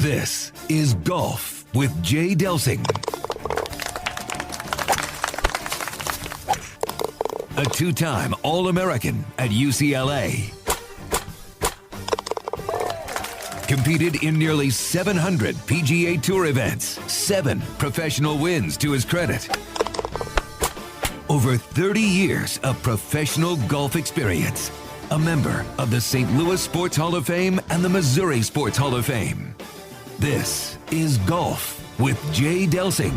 This is Golf with Jay Delsing. A two-time All-American at UCLA. Competed in nearly 700 PGA Tour events, 7 professional wins to his credit. Over 30 years of professional golf experience. A member of the St. Louis Sports Hall of Fame and the Missouri Sports Hall of Fame. This is Golf with Jay Delsing.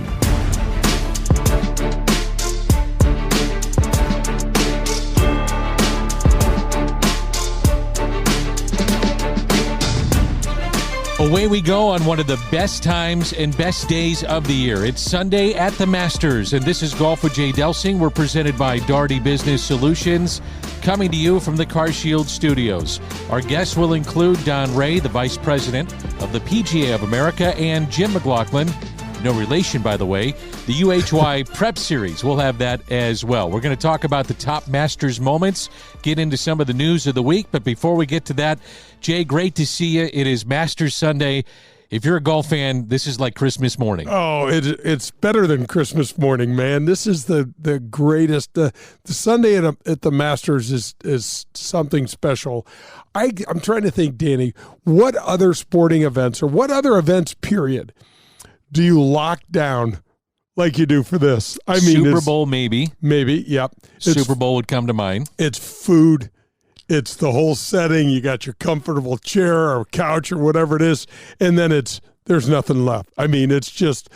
Away we go on one of the best times and best days of the year. It's Sunday at the Masters, and this is Golf with Jay Delsing. We're presented by Daugherty Business Solutions, coming to you from the CarShield Studios. Our guests will include Don Rea, the Vice President of the PGA of America, and Jim McLaughlin, no relation, by the way, the UHY Prep Series. We'll have that as well. We're going to talk about the top Masters moments, get into some of the news of the week. But before we get to that, Jay, great to see you. It is Masters Sunday. If you're a golf fan, this is like Christmas morning. Oh, it's better than Christmas morning, man. This is the greatest. The Sunday at the Masters is something special. I'm trying to think, Danny, what other sporting events or what other events, period, do you lock down like you do for this? I mean, Super Bowl, maybe. Maybe, yep. Super Bowl would come to mind. It's food. It's the whole setting. You got your comfortable chair or couch or whatever it is, and then there's nothing left. I mean, it's just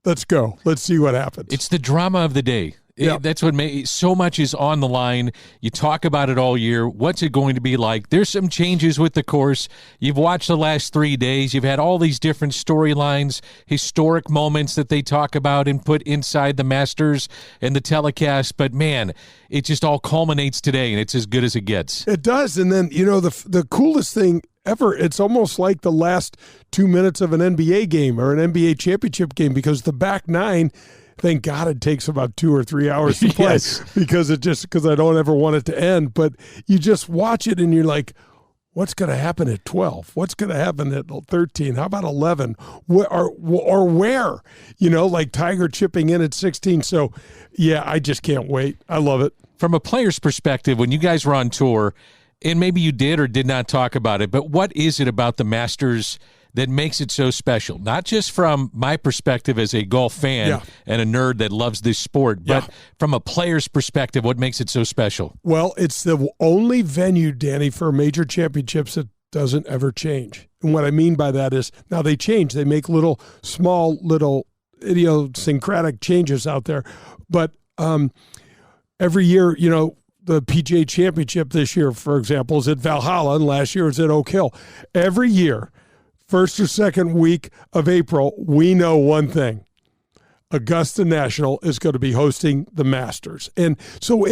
let's go. Let's see what happens. It's the drama of the day. Yep. That's what so much is on the line. You talk about it all year. What's it going to be like? There's some changes with the course. You've watched the last 3 days. You've had all these different storylines, historic moments that they talk about and put inside the Masters and the telecast. But, man, it just all culminates today, and it's as good as it gets. It does. And then, the coolest thing ever, it's almost like the last 2 minutes of an NBA game or an NBA championship game, because the back nine, thank God it takes about 2 or 3 hours to play. Yes. because I don't ever want it to end. But you just watch it and you're like, what's going to happen at 12? What's going to happen at 13? How about 11? Or where? Like Tiger chipping in at 16. So, yeah, I just can't wait. I love it. From a player's perspective, when you guys were on tour, and maybe you did or did not talk about it, but what is it about the Masters that makes it so special? Not just from my perspective as a golf fan and a nerd that loves this sport, but from a player's perspective, what makes it so special? Well, it's the only venue, Danny, for major championships that doesn't ever change. And what I mean by that is, now they change. They make small idiosyncratic changes out there. But every year, the PGA Championship this year, for example, is at Valhalla, and last year was at Oak Hill. Every year, first or second week of April, we know one thing. Augusta National is going to be hosting the Masters. And so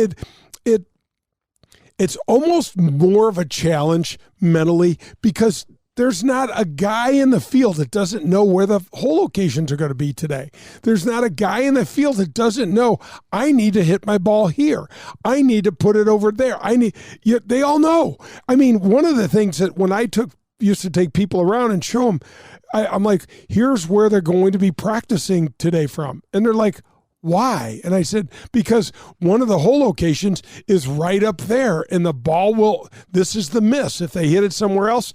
it's almost more of a challenge mentally, because there's not a guy in the field that doesn't know where the hole locations are going to be today. There's not a guy in the field that doesn't know, I need to hit my ball here. I need to put it over there. They all know. I mean, one of the things that when I used to take people around and show them, I'm like, here's where they're going to be practicing today from. And they're like, why? And I said, because one of the hole locations is right up there, and the ball this is the miss. If they hit it somewhere else,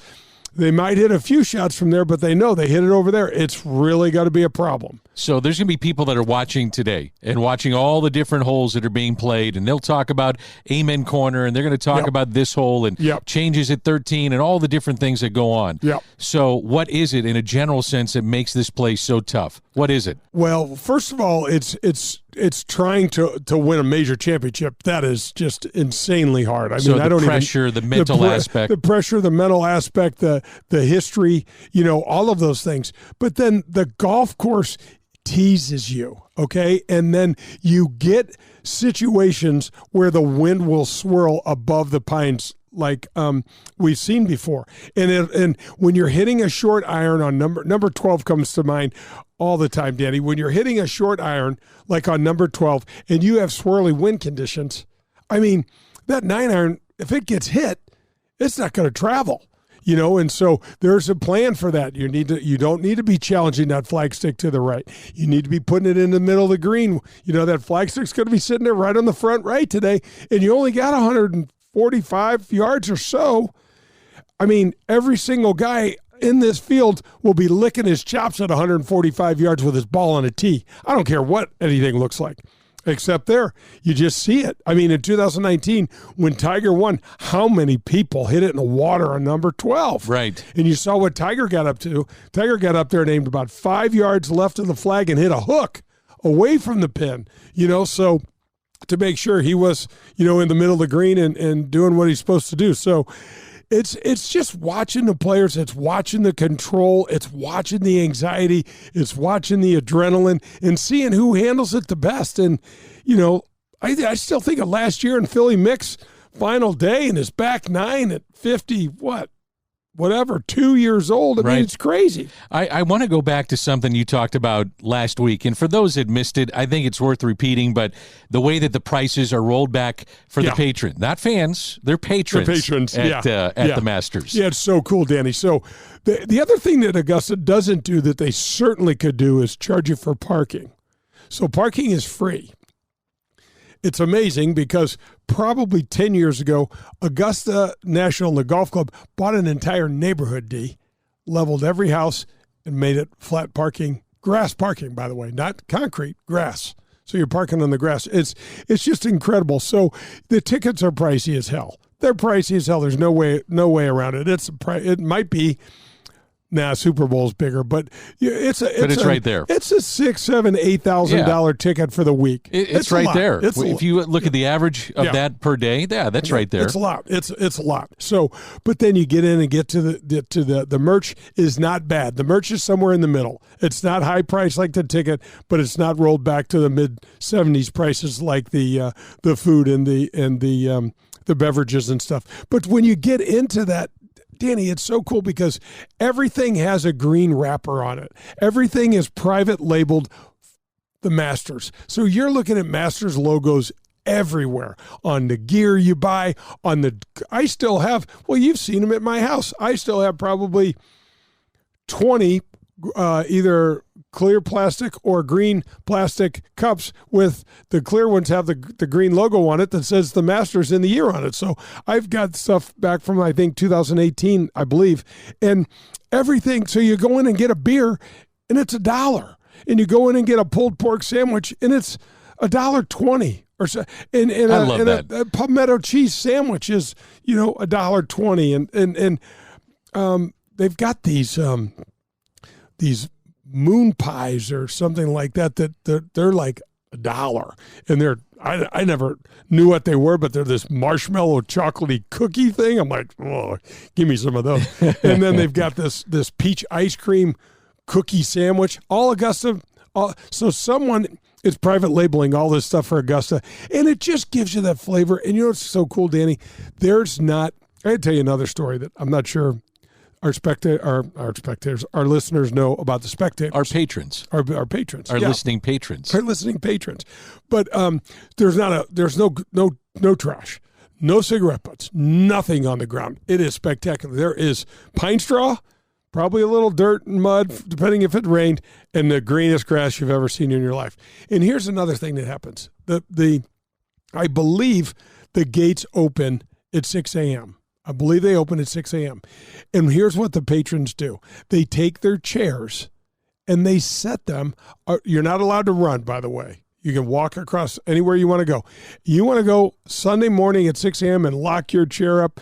they might hit a few shots from there, but they know they hit it over there. It's really got to be a problem. So there's going to be people that are watching today and watching all the different holes that are being played, and they'll talk about Amen Corner, and they're going to talk about this hole and changes at 13 and all the different things that go on. Yep. So what is it in a general sense that makes this place so tough? What is it? Well, first of all, it's trying to win a major championship. That is just insanely hard. The pressure, the mental aspect. The pressure, the mental aspect, the history, all of those things. But then the golf course teases you, okay? And then you get situations where the wind will swirl above the pines like we've seen before. And when you're hitting a short iron on number 12 comes to mind all the time, Danny. When you're hitting a short iron like on number 12 and you have swirly wind conditions, I mean, that 9 iron, if it gets hit, it's not going to travel. And so there's a plan for that. You don't need to be challenging that flagstick to the right. You need to be putting it in the middle of the green. That flagstick's going to be sitting there right on the front right today, and you only got 145 yards or so. I mean, every single guy in this field will be licking his chops at 145 yards with his ball on a tee. I don't care what anything looks like. Except there, you just see it. I mean, in 2019, when Tiger won, how many people hit it in the water on number 12? Right. And you saw what Tiger got up to. Tiger got up there and aimed about 5 yards left of the flag and hit a hook away from the pin, so to make sure he was, in the middle of the green and doing what he's supposed to do. So it's just watching the players. It's watching the control. It's watching the anxiety. It's watching the adrenaline and seeing who handles it the best. And, I still think of last year in Philly Mick's final day and his back nine at 50, whatever, 2 years old. I mean, it's crazy. I want to go back to something you talked about last week. And for those that missed it, I think it's worth repeating, but the way that the prices are rolled back for the patron, not fans, they're patrons. At the Masters. Yeah, it's so cool, Danny. So the other thing that Augusta doesn't do that they certainly could do is charge you for parking. So parking is free. It's amazing because probably 10 years ago, Augusta National and the Golf Club bought an entire neighborhood, leveled every house, and made it flat parking, grass parking, by the way, not concrete, grass. So you're parking on the grass. It's just incredible. So the tickets are pricey as hell. They're pricey as hell. There's no way around it. It might be. Super Bowl's bigger, but it's right there. It's a $6,000, $7,000, $8,000 ticket for the week. It's right there. If you look at the average of that per day, that's right there. It's a lot. It's a lot. So, but then you get in and get to the merch is not bad. The merch is somewhere in the middle. It's not high price like the ticket, but it's not rolled back to the mid 70s prices like the food and the beverages and stuff. But when you get into that, Danny, it's so cool because everything has a green wrapper on it. Everything is private labeled the Masters. So you're looking at Masters logos everywhere on the gear you buy, I still have, you've seen them at my house. I still have probably 20 either clear plastic or green plastic cups with the clear ones have the green logo on it that says the Masters in the year on it. So I've got stuff back from, I think, 2018, I believe, and everything. So you go in and get a beer and it's $1, and you go in and get a pulled pork sandwich and it's $1.20 or so. And I love that. A palmetto cheese sandwich is, $1.20. And they've got these moon pies or something like that they're like $1, and I never knew what they were, but they're this marshmallow chocolatey cookie thing. I'm like, oh, give me some of those. And then they've got this peach ice cream cookie sandwich, all Augusta. So someone is private labeling all this stuff for Augusta, and it just gives you that flavor. And what's so cool, Danny? I had to tell you another story that I'm not sure our spectators, our listeners know about the spectators. Our patrons. Our patrons. Our listening patrons. Our listening patrons. But there's no trash, no cigarette butts, nothing on the ground. It is spectacular. There is pine straw, probably a little dirt and mud, depending if it rained, and the greenest grass you've ever seen in your life. And here's another thing that happens. I believe the gates open at 6 a.m. I believe they open at 6 a.m. And here's what the patrons do. They take their chairs and they set them. You're not allowed to run, by the way. You can walk across anywhere you want to go. You want to go Sunday morning at 6 a.m. and lock your chair up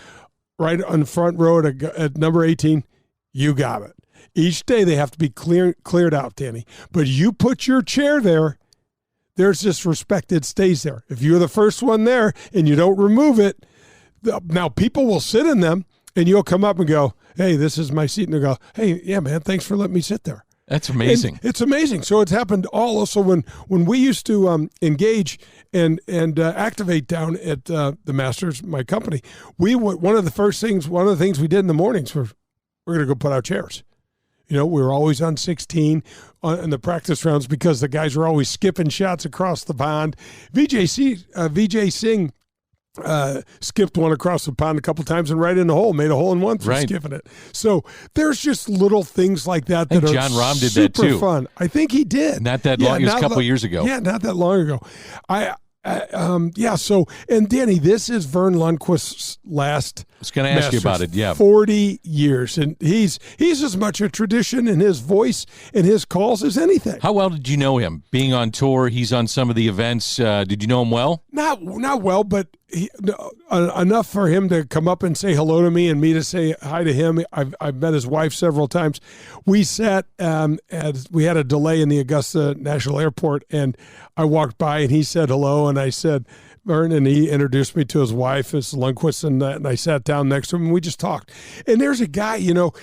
right on the front row at number 18, you got it. Each day they have to be cleared out, Danny. But you put your chair there, there's this respect. It stays there. If you're the first one there and you don't remove it, now people will sit in them and you'll come up and go, hey, this is my seat. And they'll go, hey, yeah, man, thanks for letting me sit there. That's amazing. And it's amazing. So it's happened also when we used to engage and activate down at the Masters, my company. One of the things we did in the mornings was we're going to go put out chairs. We were always on 16 in the practice rounds because the guys were always skipping shots across the pond. Vijay Singh skipped one across the pond a couple times and right in the hole, made a hole in one for skipping it. So there's just little things like that that are John Rahm did super that too. fun. I think he did. Not that long. It was a couple years ago. Yeah, not that long ago. So, and Danny, this is Vern Lundquist's last. I was going to ask you about it. Yeah, 40 years, and he's as much a tradition in his voice and his calls as anything. How well did you know him? Being on tour, he's on some of the events. Did you know him well? Not well, but enough for him to come up and say hello to me and me to say hi to him. I've met his wife several times. We sat as we had a delay in the Augusta National Airport, and I walked by and he said hello, and I said, Vern, and he introduced me to his wife, it's Lundquist, and I sat down next to him and we just talked. And there's a guy,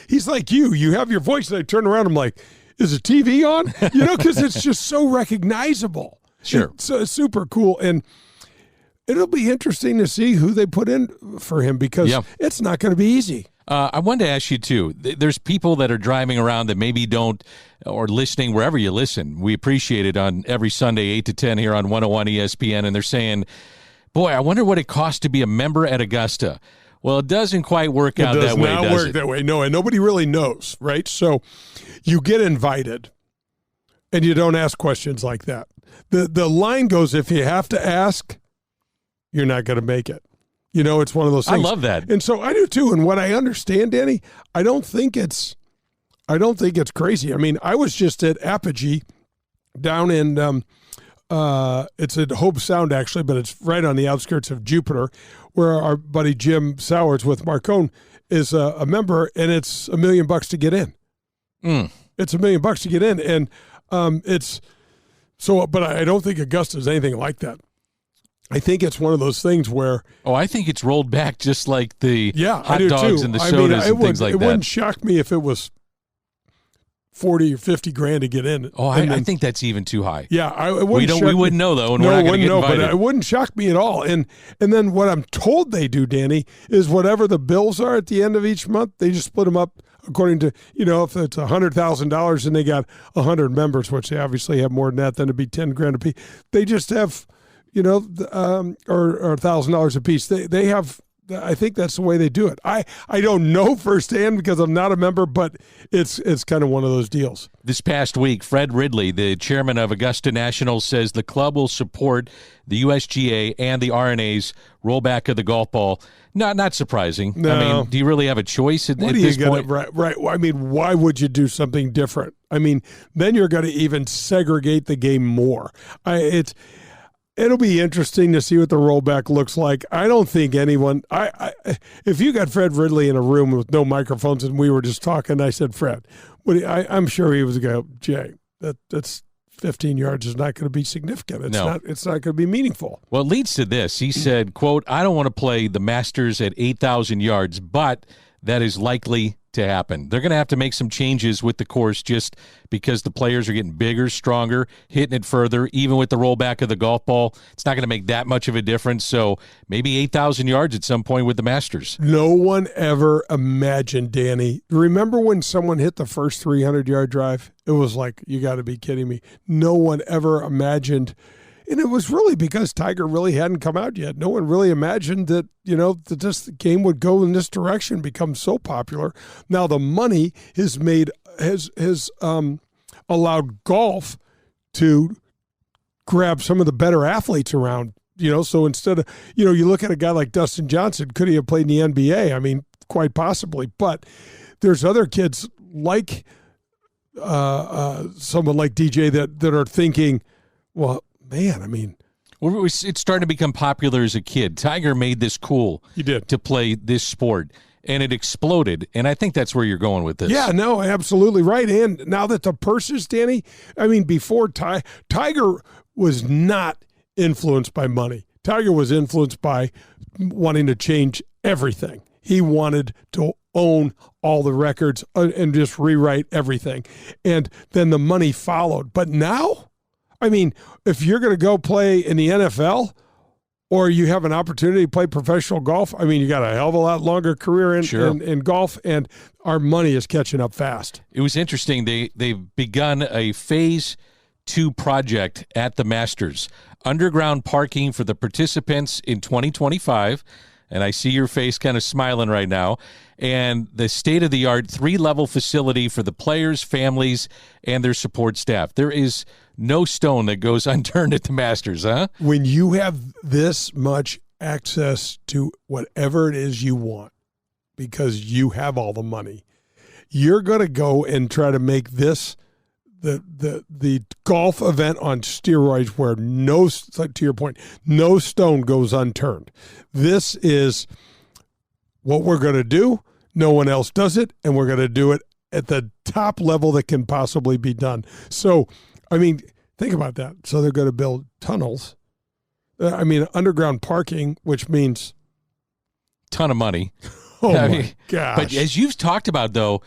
he's like you have your voice, and I turn around, I'm like, is the TV on? Because it's just so recognizable. Sure. It's super cool. And it'll be interesting to see who they put in for him, because it's not going to be easy. I wanted to ask you, too, there's people that are driving around that maybe don't, or listening wherever you listen. We appreciate it on every Sunday, 8 to 10 here on 101 ESPN, and they're saying, boy, I wonder what it costs to be a member at Augusta. Well, it doesn't quite work out that way, does it? It does not work that way, no, and nobody really knows, right? So you get invited, and you don't ask questions like that. The line goes, if you have to ask, you're not going to make it. It's one of those things. I love that. And so I do too. And what I understand, Danny, I don't think it's crazy. I mean, I was just at Apogee down in it's at Hope Sound actually, but it's right on the outskirts of Jupiter, where our buddy Jim Sowers with Marcone is a member, and it's $1 million to get in. It's $1 million to get in, and it's so. But I don't think Augusta is anything like that. I think it's one of those things where... Oh, I think it's rolled back just like the hot dogs and the sodas and things like that. It wouldn't shock me if it was 40 or 50 grand to get in. Oh, I think that's even too high. Yeah, we wouldn't know, though, and we're not going to get invited. But it wouldn't shock me at all. And then what I'm told they do, Danny, is whatever the bills are at the end of each month, they just split them up according to, if it's $100,000 and they got 100 members, which they obviously have more than that, then it'd be 10 grand a piece. They just have... or $1,000 a piece. They have, I think that's the way they do it. I don't know firsthand because I'm not a member, but it's kind of one of those deals. This past week, Fred Ridley, the chairman of Augusta National, says the club will support the USGA and the RNA's rollback of the golf ball. Not surprising. No. I mean, do you really have a choice at this point? Right. I mean, why would you do something different? I mean, then you're going to even segregate the game more. It'll be interesting to see what the rollback looks like. I don't think anyone if you got Fred Ridley in a room with no microphones and we were just talking, I said, Fred, I'm sure he was going to go, Jay, that's 15 yards is not going to be significant. It's not going to be meaningful. Well, it leads to this. He said, quote, I don't want to play the Masters at 8,000 yards, but that is likely to happen. They're going to have to make some changes with the course just because the players are getting bigger, stronger, hitting it further. Even with the rollback of the golf ball, it's not going to make that much of a difference. So maybe 8,000 yards at some point with the Masters. No one ever imagined, Danny. Remember when someone hit the first 300-yard drive? It was like, you got to be kidding me. No one ever imagined. And it was really because Tiger really hadn't come out yet. No one really imagined that, that this game would go in this direction, become so popular. Now the money has allowed golf to grab some of the better athletes around, so instead of, you look at a guy like Dustin Johnson, could he have played in the NBA? I mean, quite possibly, but there's other kids like someone like DJ that are thinking, well, man, I mean. Well, it's starting to become popular as a kid. Tiger made this cool. He did. To play this sport, and it exploded, and I think that's where you're going with this. Yeah, no, absolutely right. And now that the purses, Danny, I mean, before Tiger was not influenced by money. Tiger was influenced by wanting to change everything. He wanted to own all the records and just rewrite everything. And then the money followed. But now, I mean, if you're going to go play in the NFL or you have an opportunity to play professional golf, I mean, you got a hell of a lot longer career in golf, and our money is catching up fast. It was interesting. They've begun a phase 2 project at the Masters. Underground parking for the participants in 2025. And I see your face kind of smiling right now. And the state-of-the-art 3-level facility for the players, families, and their support staff. There is no stone that goes unturned at the Masters, huh? When you have this much access to whatever it is you want, because you have all the money, you're going to go and try to make this the golf event on steroids where to your point, no stone goes unturned. This is what we're going to do. No one else does it, and we're going to do it at the top level that can possibly be done. So, I mean, think about that. So they're going to build tunnels. Underground parking, which means ton of money. Oh, my gosh. But as you've talked about, though,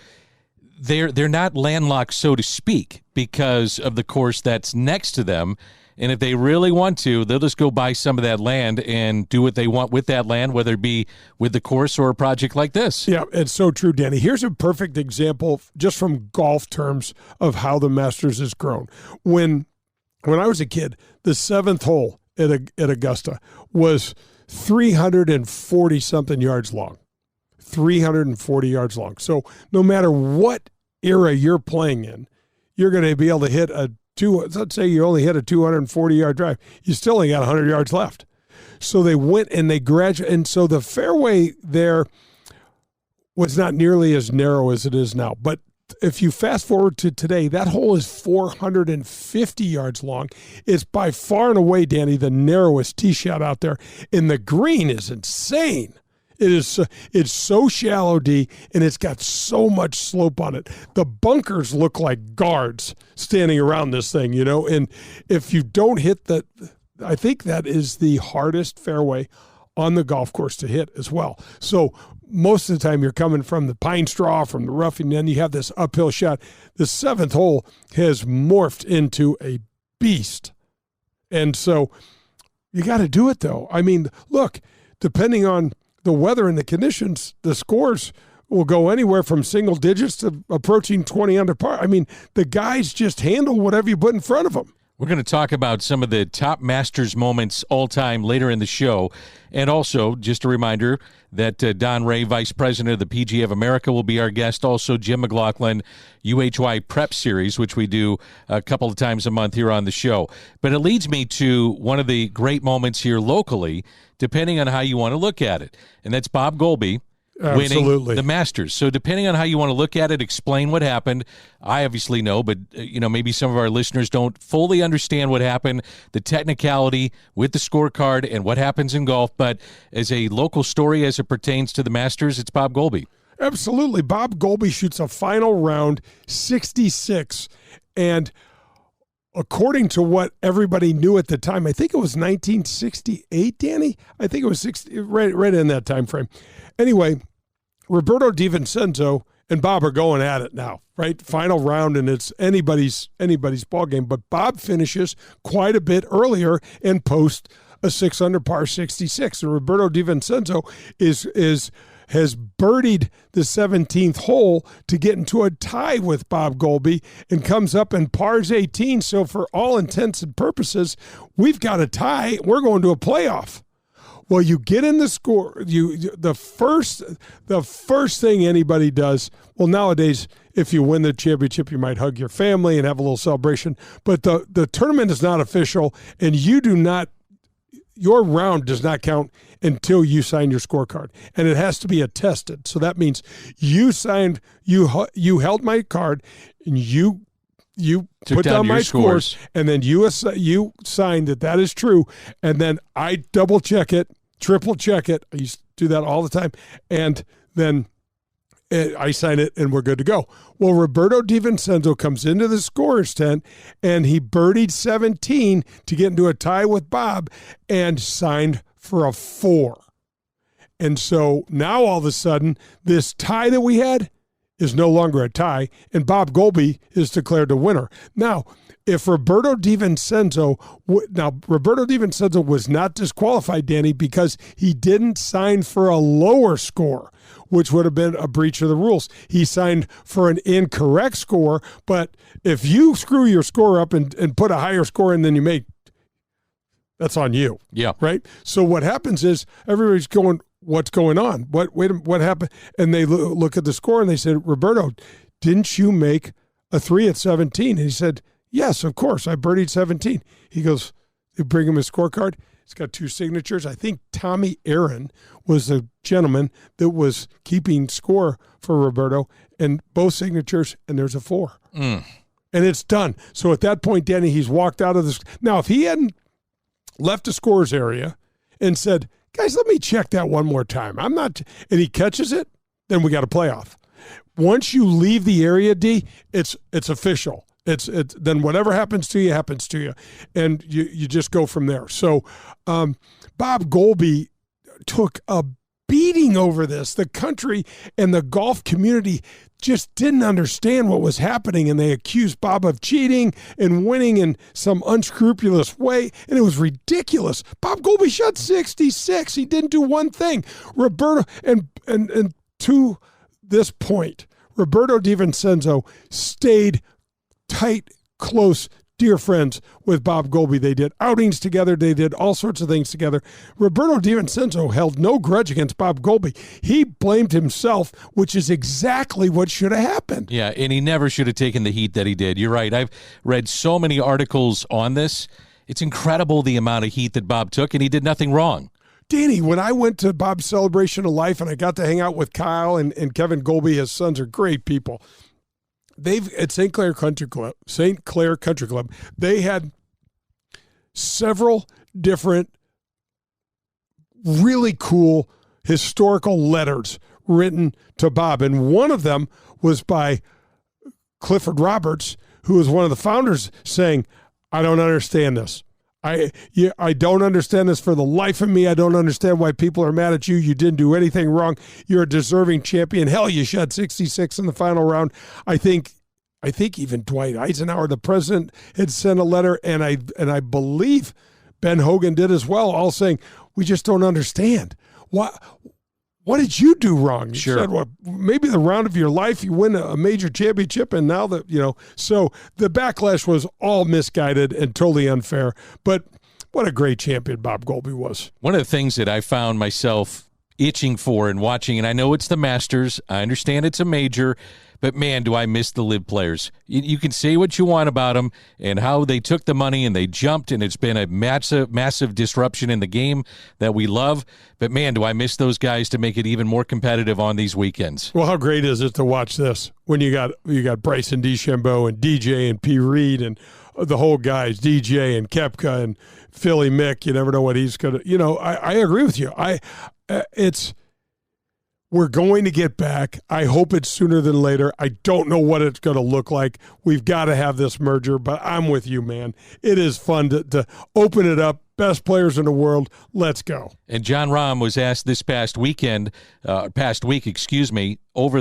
they're not landlocked, so to speak, because of the course that's next to them. And if they really want to, they'll just go buy some of that land and do what they want with that land, whether it be with the course or a project like this. Yeah, it's so true, Danny. Here's a perfect example, just from golf terms, of how the Masters has grown. When I was a kid, the 7th hole at Augusta was 340-something yards long. 340 yards long. So no matter what era you're playing in, you're going to be able to hit let's say you only hit a 240-yard drive. You still only got 100 yards left. So they went and they graduated. And so the fairway there was not nearly as narrow as it is now. But if you fast forward to today, that hole is 450 yards long. It's by far and away, Danny, the narrowest tee shot out there. And the green is insane. It's so shallow, D, and it's got so much slope on it. The bunkers look like guards standing around this thing, and if you don't hit I think that is the hardest fairway on the golf course to hit as well. So most of the time you're coming from the pine straw, from the rough, and then you have this uphill shot. The 7th hole has morphed into a beast. And so you got to do it, though. I mean, look, depending on the weather and the conditions, the scores will go anywhere from single digits to approaching 20 under par. I mean, the guys just handle whatever you put in front of them. We're going to talk about some of the top Masters moments all time later in the show. And also, just a reminder that Don Rea, Vice President of the PGA of America, will be our guest. Also, Jim McLaughlin, UHY Prep Series, which we do a couple of times a month here on the show. But it leads me to one of the great moments here locally, depending on how you want to look at it. And that's Bob Golby winning the Masters. So depending on how you want to look at it, explain what happened. I obviously know, but maybe some of our listeners don't fully understand what happened, the technicality with the scorecard and what happens in golf. But as a local story as it pertains to the Masters, it's Bob Golby. Absolutely. Bob Golby shoots a final round 66, and according to what everybody knew at the time, I think it was 1968, Danny. I think it was right in that time frame. Anyway, Roberto DiVincenzo and Bob are going at it now, right? Final round, and it's anybody's ball game. But Bob finishes quite a bit earlier and posts a 6 under par 66. And Roberto DiVincenzo has birdied the 17th hole to get into a tie with Bob Golby and comes up and pars 18. So for all intents and purposes, we've got a tie. We're going to a playoff. Well, you get in the score. The first thing anybody does. Well, nowadays, if you win the championship, you might hug your family and have a little celebration. But the tournament is not official, and your round does not count until you sign your scorecard, and it has to be attested. So that means you signed, you held my card, and you put down my scores, and then you signed that is true, and then I double check it, triple check it. I used to do that all the time, and then I sign it, and we're good to go. Well, Roberto DiVincenzo comes into the scorer's tent, and he birdied 17 to get into a tie with Bob and signed for a 4. And so now all of a sudden, this tie that we had is no longer a tie, and Bob Goalby is declared the winner. Now, if Roberto DiVincenzo was not disqualified, Danny, because he didn't sign for a lower score, which would have been a breach of the rules. He signed for an incorrect score, but if you screw your score up and put a higher score in than you make, that's on you. Yeah. Right? So what happens is everybody's going, what's going on? What happened? And they look at the score and they said, Roberto, didn't you make a 3 at 17? And he said, yes, of course. I birdied 17. He goes, they bring him his scorecard. It's got 2 signatures. I think Tommy Aaron was the gentleman that was keeping score for Roberto, and both signatures, and there's a 4. And it's done. So at that point, Danny, he's walked out of this. Now, if he hadn't left the scores area and said, guys, let me check that one more time. And he catches it, then we got a playoff. Once you leave the area, D, it's official. It's then whatever happens to you, and you just go from there. So Bob Goalby took a beating over this. The country and the golf community just didn't understand what was happening, and they accused Bob of cheating and winning in some unscrupulous way, and it was ridiculous. Bob Goalby shot 66. He didn't do one thing. Roberto, and to this point, Roberto DiVincenzo stayed tight, close, dear friends with Bob Goalby. They did outings together. They did all sorts of things together. Roberto DiVincenzo held no grudge against Bob Goalby. He blamed himself, which is exactly what should have happened. Yeah, and he never should have taken the heat that he did. You're right. I've read so many articles on this. It's incredible the amount of heat that Bob took, and he did nothing wrong. Danny, when I went to Bob's Celebration of Life and I got to hang out with Kyle and Kevin Goalby, his sons are great people. They've at St. Clair Country Club, they had several different really cool historical letters written to Bob. And one of them was by Clifford Roberts, who was one of the founders, saying, I don't understand this. I don't understand this for the life of me. I don't understand why people are mad at you. You didn't do anything wrong. You're a deserving champion. Hell, you shot 66 in the final round. I think even Dwight Eisenhower, the president, had sent a letter, and I believe Ben Hogan did as well, all saying, we just don't understand. What did you do wrong? You sure. said, well, maybe the round of your life, you win a major championship, and now that, so the backlash was all misguided and totally unfair. But what a great champion Bob Goalby was. One of the things that I found myself itching for and watching, and I know it's the Masters, I understand it's a major, but man, do I miss the LIV players. You can say what you want about them and how they took the money and they jumped, and it's been a massive disruption in the game that we love. But man, do I miss those guys to make it even more competitive on these weekends. Well, how great is it to watch this when you got Bryson DeChambeau and DJ and P. Reed and the whole guys, DJ and Koepka and Philly Mick. You never know what he's going to, I agree with you. We're going to get back. I hope it's sooner than later. I don't know what it's going to look like. We've got to have this merger, but I'm with you, man. It is fun to open it up. Best players in the world. Let's go. And John Rahm was asked this past week, over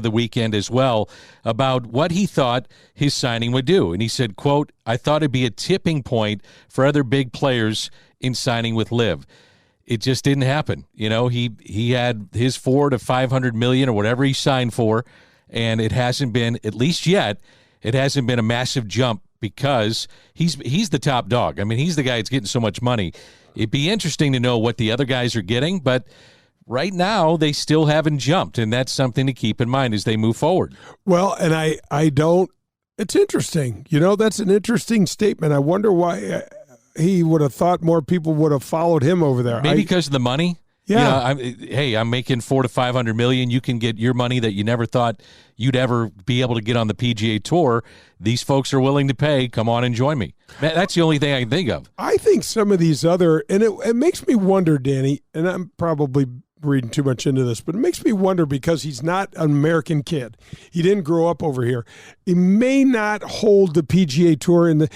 the weekend as well, about what he thought his signing would do. And he said, quote, I thought it'd be a tipping point for other big players in signing with LIV. It just didn't happen. He had his $400 to $500 million or whatever he signed for, and it hasn't been, at least yet, it hasn't been a massive jump because he's the top dog. I mean, he's the guy that's getting so much money. It'd be interesting to know what the other guys are getting, but right now they still haven't jumped, and that's something to keep in mind as they move forward. Well, and I don't, it's interesting. That's an interesting statement. I wonder why he would have thought more people would have followed him over there. Maybe because of the money. Yeah. I'm making $400 to $500 million. You can get your money that you never thought you'd ever be able to get on the PGA Tour. These folks are willing to pay. Come on and join me. That's the only thing I can think of. I think some of these other, and it makes me wonder, Danny, and I'm probably reading too much into this, but it makes me wonder because he's not an American kid. He didn't grow up over here. He may not hold the PGA Tour in the,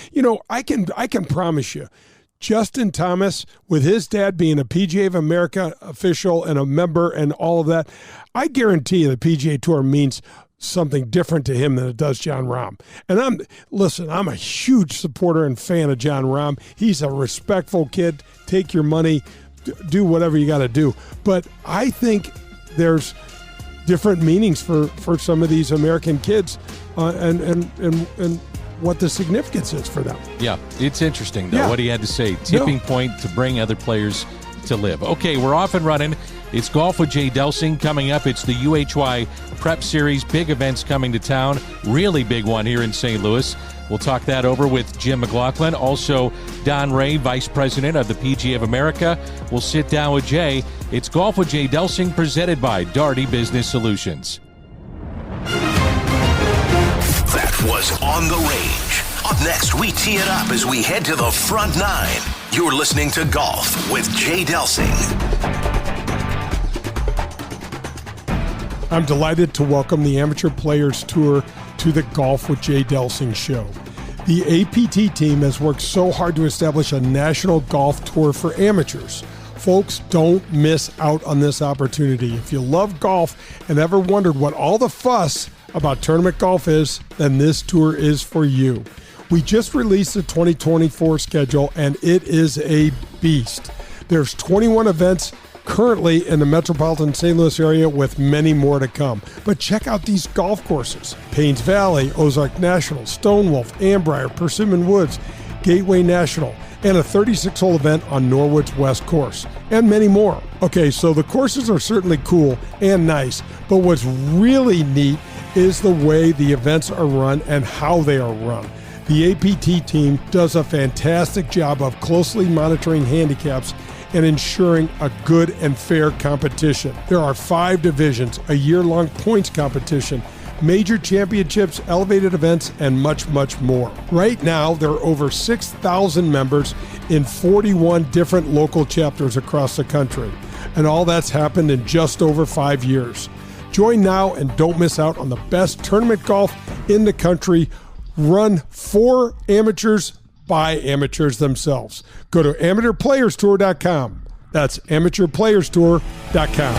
I can promise you, Justin Thomas, with his dad being a PGA of America official and a member and all of that, I guarantee you the PGA Tour means something different to him than it does Jon Rahm. And I'm a huge supporter and fan of Jon Rahm. He's a respectful kid. Take your money, do whatever you got to do. But I think there's different meanings for some of these American kids, and what the significance is for them. Yeah, it's interesting, though, what he had to say. Tipping point to bring other players to live. Okay, we're off and running. It's Golf with Jay Delsing coming up. It's the UHY Prep Series. Big events coming to town. Really big one here in St. Louis. We'll talk that over with Jim McLaughlin. Also, Don Rea, Vice President of the PGA of America. We'll sit down with Jay. It's Golf with Jay Delsing, presented by Darty Business Solutions. That was On the Range. Up next, we tee it up as we head to the front nine. You're listening to Golf with Jay Delsing. I'm delighted to welcome the Amateur Players Tour to the Golf with Jay Delsing show. The APT team has worked so hard to establish a national golf tour for amateurs. Folks, don't miss out on this opportunity. If you love golf and ever wondered what all the fuss about tournament golf is, then this tour is for you. We just released the 2024 schedule, and it is a beast. There's 21 events currently in the metropolitan St. Louis area, with many more to come. But check out these golf courses: Paynes Valley, Ozark National, Stonewolf, Ambrier, Persimmon Woods, Gateway National, and a 36-hole event on Norwood's West Course, and many more. Okay, so the courses are certainly cool and nice, but what's really neat is the way the events are run and how they are run. The APT team does a fantastic job of closely monitoring handicaps and ensuring a good and fair competition. There are 5 divisions, a year-long points competition, major championships, elevated events, and much, much more. Right now, there are over 6,000 members in 41 different local chapters across the country, and all that's happened in just over 5 years. Join now and don't miss out on the best tournament golf in the country, run for amateurs by amateurs themselves. Go to amateurplayerstour.com. That's amateurplayerstour.com.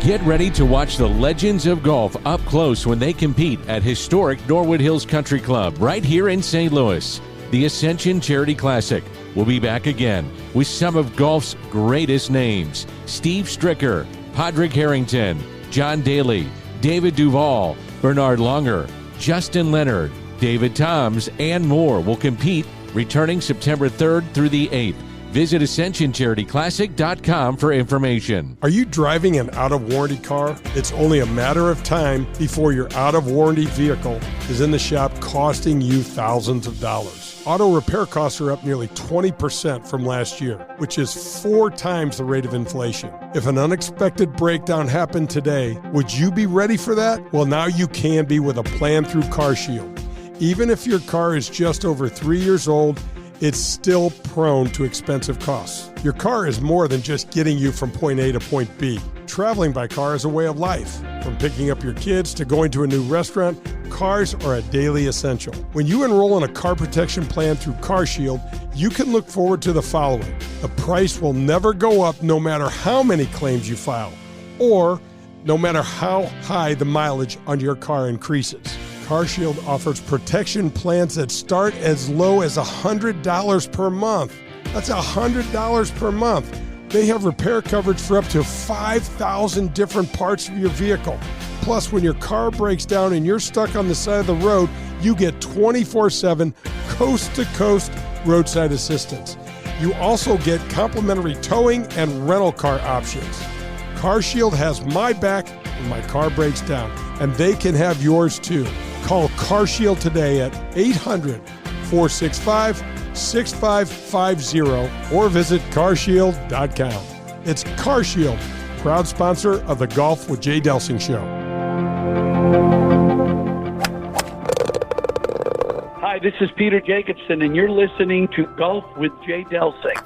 Get ready to watch the legends of golf up close when they compete at historic Norwood Hills Country Club right here in St. Louis. The Ascension Charity Classic will be back again with some of golf's greatest names: Steve Stricker, Padraig Harrington, John Daly, David Duval, Bernard Longer, Justin Leonard, David Toms, and more will compete, returning September 3rd through the 8th. Visit AscensionCharityClassic.com for information. Are you driving an out-of-warranty car? It's only a matter of time before your out-of-warranty vehicle is in the shop costing you thousands of dollars. Auto repair costs are up nearly 20% from last year, which is 4 times the rate of inflation. If an unexpected breakdown happened today, would you be ready for that? Well, now you can be with a plan through CarShield. Even if your car is just over 3 years old, it's still prone to expensive costs. Your car is more than just getting you from point A to point B. Traveling by car is a way of life. From picking up your kids to going to a new restaurant, cars are a daily essential. When you enroll in a car protection plan through CarShield, you can look forward to the following: the price will never go up no matter how many claims you file, or no matter how high the mileage on your car increases. CarShield offers protection plans that start as low as $100 per month. That's $100 per month. They have repair coverage for up to 5,000 different parts of your vehicle. Plus, when your car breaks down and you're stuck on the side of the road, you get 24/7 coast-to-coast roadside assistance. You also get complimentary towing and rental car options. CarShield has my back when my car breaks down, and they can have yours too. Call CarShield today at 800-465-6550 or visit carshield.com. It's CarShield, proud sponsor of the Golf with Jay Delsing show. Hi, this is Peter Jacobson, and you're listening to Golf with Jay Delsing.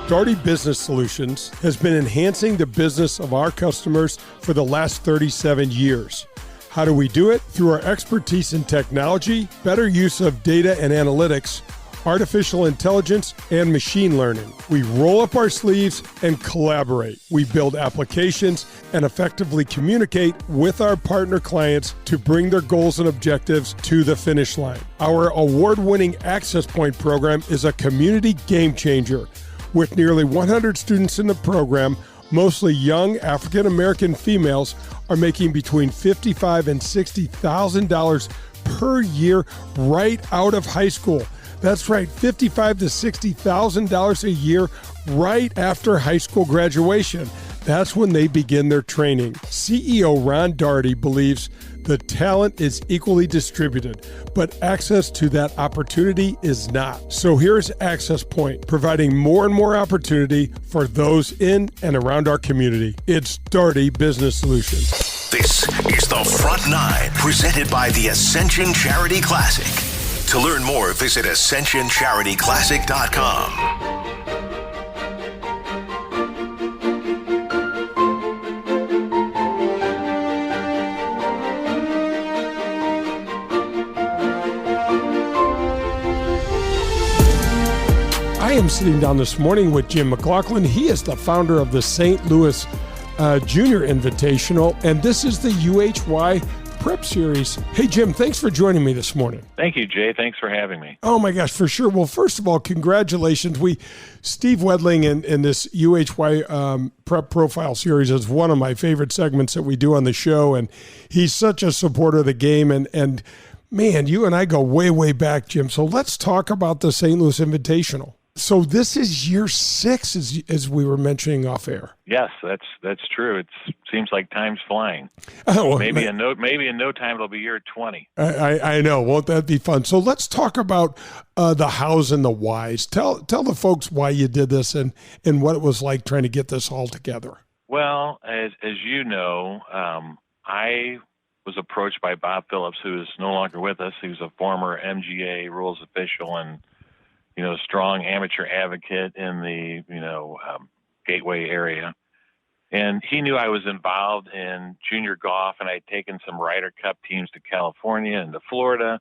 Darty Business Solutions has been enhancing the business of our customers for the last 37 years. How do we do it? Through our expertise in technology, better use of data and analytics, artificial intelligence, and machine learning. We roll up our sleeves and collaborate. We build applications and effectively communicate with our partner clients to bring their goals and objectives to the finish line. Our award-winning Access Point program is a community game changer. With nearly 100 students in the program, mostly young African-American females are making between $55,000 and $60,000 per year right out of high school. That's right, $55,000 to $60,000 a year right after high school graduation. That's when they begin their training. CEO Ron Daugherty believes the talent is equally distributed, but access to that opportunity is not. So here's Access Point, providing more and more opportunity for those in and around our community. It's Daugherty Business Solutions. This is The Front Nine, presented by the Ascension Charity Classic. To learn more, visit AscensionCharityClassic.com. I am sitting down this morning with Jim McLaughlin. He is the founder of the St. Louis Junior Invitational, and this is the UHY Prep Series. Hey, Jim, thanks for joining me this morning. Thank you, Jay. Thanks for having me. Oh, my gosh, for sure. Well, first of all, congratulations. Steve Wedling in this UHY Prep Profile Series is one of my favorite segments that we do on the show, and he's such a supporter of the game, and man, you and I go way, way back, Jim. So let's talk about the St. Louis Invitational. So this is year 6, as we were mentioning off air. Yes, that's true. It seems like time's flying. Oh, well, maybe in no time it'll be year 20. I know. Won't that be fun? So let's talk about the hows and the whys. Tell the folks why you did this and what it was like trying to get this all together. Well, as you know, I was approached by Bob Phillips, who is no longer with us. He was a former MGA rules official and strong amateur advocate in the, Gateway area. And he knew I was involved in junior golf, and I'd taken some Ryder Cup teams to California and to Florida.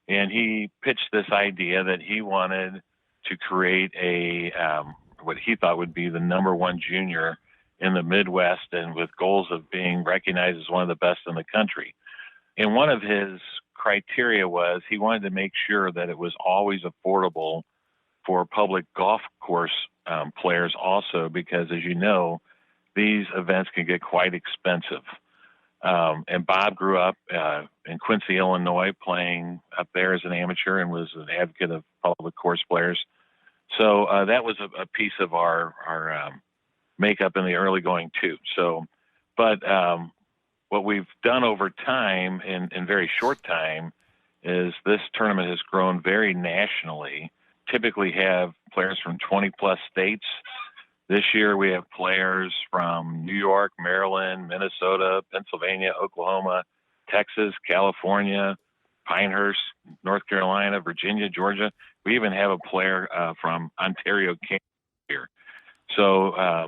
And he pitched this idea that he wanted to create what he thought would be the number one junior in the Midwest, and with goals of being recognized as one of the best in the country. And one of his criteria was he wanted to make sure that it was always affordable for public golf course players also, because as you know, these events can get quite expensive. And Bob grew up in Quincy, Illinois, playing up there as an amateur and was an advocate of public course players. So that was a piece of our makeup in the early going too. So, but what we've done over time, in very short time, is this tournament has grown very nationally. Typically have players from 20 plus states. This year we have players from New York, Maryland, Minnesota, Pennsylvania, Oklahoma, Texas, California, Pinehurst, North Carolina, Virginia, Georgia. We even have a player from Ontario, Canada here. So, I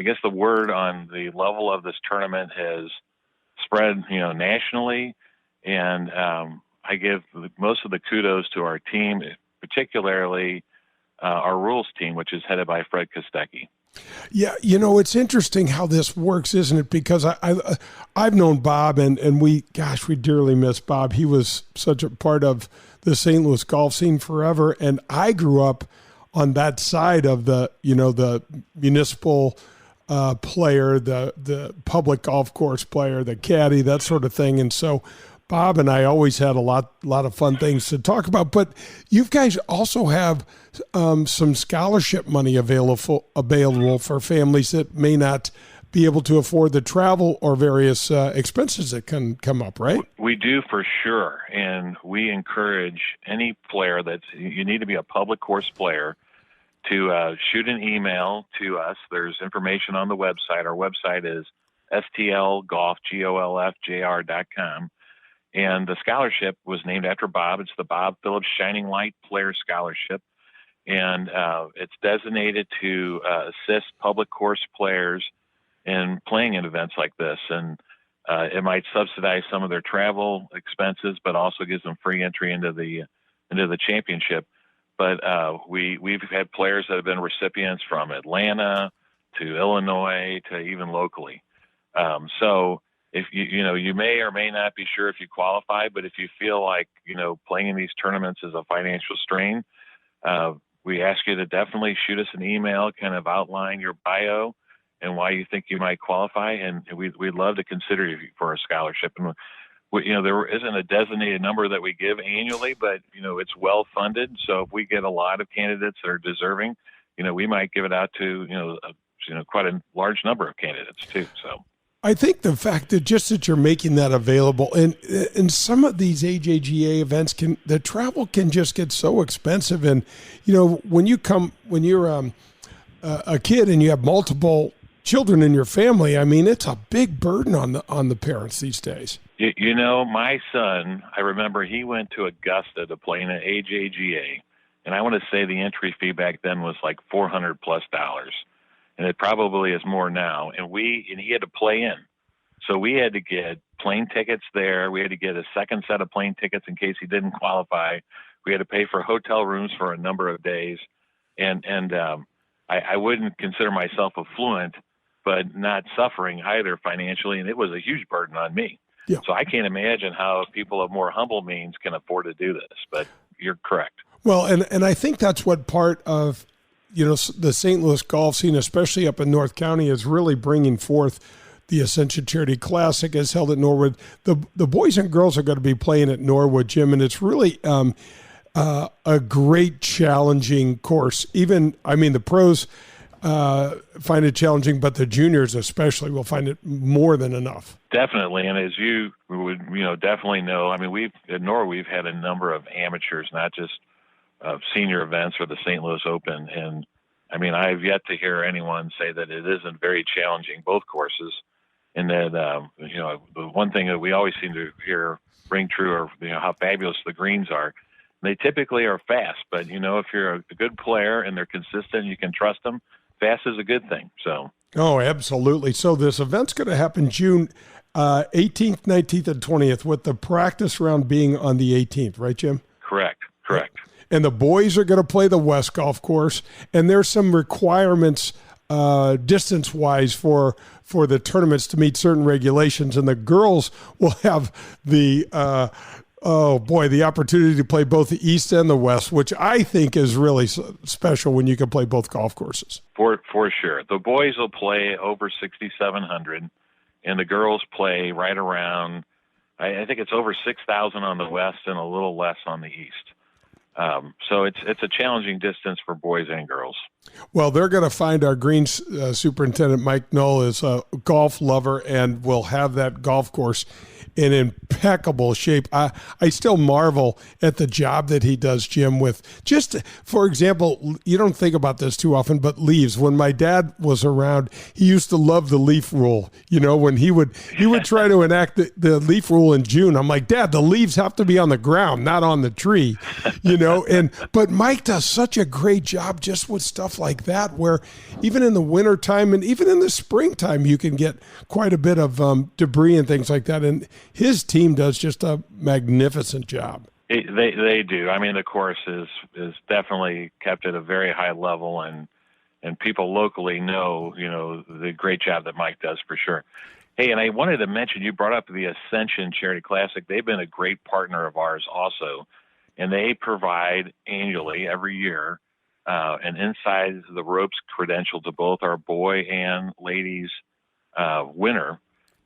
guess the word on the level of this tournament has spread, nationally. And I give most of the kudos to our team, particularly our rules team, which is headed by Fred Kostecki. Yeah, it's interesting how this works, isn't it? Because I've known Bob, and we dearly miss Bob. He was such a part of the St. Louis golf scene forever, and I grew up on that side of the municipal player, the public golf course player, the caddy, that sort of thing, and so Bob and I always had a lot of fun things to talk about, but you guys also have some scholarship money available for families that may not be able to afford the travel or various expenses that can come up, right? We do for sure, and we encourage any player you need to be a public course player to shoot an email to us. There's information on the website. Our website is stlgolfjr.com. And the scholarship was named after Bob. It's the Bob Phillips Shining Light Player Scholarship. And it's designated to assist public course players in playing in events like this. And it might subsidize some of their travel expenses, but also gives them free entry into the into the championship. But we've had players that have been recipients from Atlanta to Illinois to even locally. So if you may or may not be sure if you qualify, but if you feel like, playing in these tournaments is a financial strain, we ask you to definitely shoot us an email, kind of outline your bio and why you think you might qualify. And we'd love to consider you for a scholarship. And there isn't a designated number that we give annually, but, it's well funded. So if we get a lot of candidates that are deserving, we might give it out to, quite a large number of candidates too. So I think the fact that you're making that available, and some of these AJGA events the travel can just get so expensive. And, when you're a kid and you have multiple children in your family, I mean, it's a big burden on the parents these days. My son, I remember he went to Augusta to play in an AJGA, and I want to say the entry fee back then was like $400+, and it probably is more now. And he had to play in, so we had to get plane tickets there. We had to get a second set of plane tickets in case he didn't qualify. We had to pay for hotel rooms for a number of days, and I wouldn't consider myself affluent, but not suffering either financially, and it was a huge burden on me. Yeah. So I can't imagine how people of more humble means can afford to do this, but you're correct. Well, and I think that's what part of, the St. Louis golf scene, especially up in North County, is really bringing forth. The Ascension Charity Classic is held at Norwood. The boys and girls are going to be playing at Norwood, Jim, and it's really a great challenging course. The pros find it challenging, but the juniors especially will find it more than enough. Definitely, and as you would definitely know, at Norwood we've had a number of amateurs, not just senior events or the St. Louis Open, and I've yet to hear anyone say that it isn't very challenging, both courses, and that the one thing that we always seem to hear ring true are how fabulous the greens are. They typically are fast, but if you're a good player and they're consistent, you can trust them. Fast is a good thing. So. Oh, absolutely. So this event's going to happen June 18th, 19th, and 20th, with the practice round being on the 18th, right, Jim? Correct. And the boys are going to play the West Golf Course, and there's some requirements distance-wise for the tournaments to meet certain regulations, and the girls will have the the opportunity to play both the East and the West, which I think is really special when you can play both golf courses. For sure. The boys will play over 6,700, and the girls play right around, I think it's over 6,000 on the West and a little less on the East. So it's a challenging distance for boys and girls. Well, they're going to find our greens superintendent, Mike Knoll, is a golf lover and will have that golf course in impeccable shape. I still marvel at the job that he does, Jim, with just, for example, you don't think about this too often, but leaves. When my dad was around, he used to love the leaf rule. When he would try to enact the leaf rule in June. I'm like, Dad, the leaves have to be on the ground, not on the tree, but Mike does such a great job just with stuff like that, where even in the wintertime and even in the springtime, you can get quite a bit of debris and things like that. And his team does just a magnificent job. They do. The course is definitely kept at a very high level, and people locally know, the great job that Mike does for sure. Hey, and I wanted to mention, you brought up the Ascension Charity Classic. They've been a great partner of ours also, and they provide annually, every year, an inside the ropes credential to both our boy and ladies winner.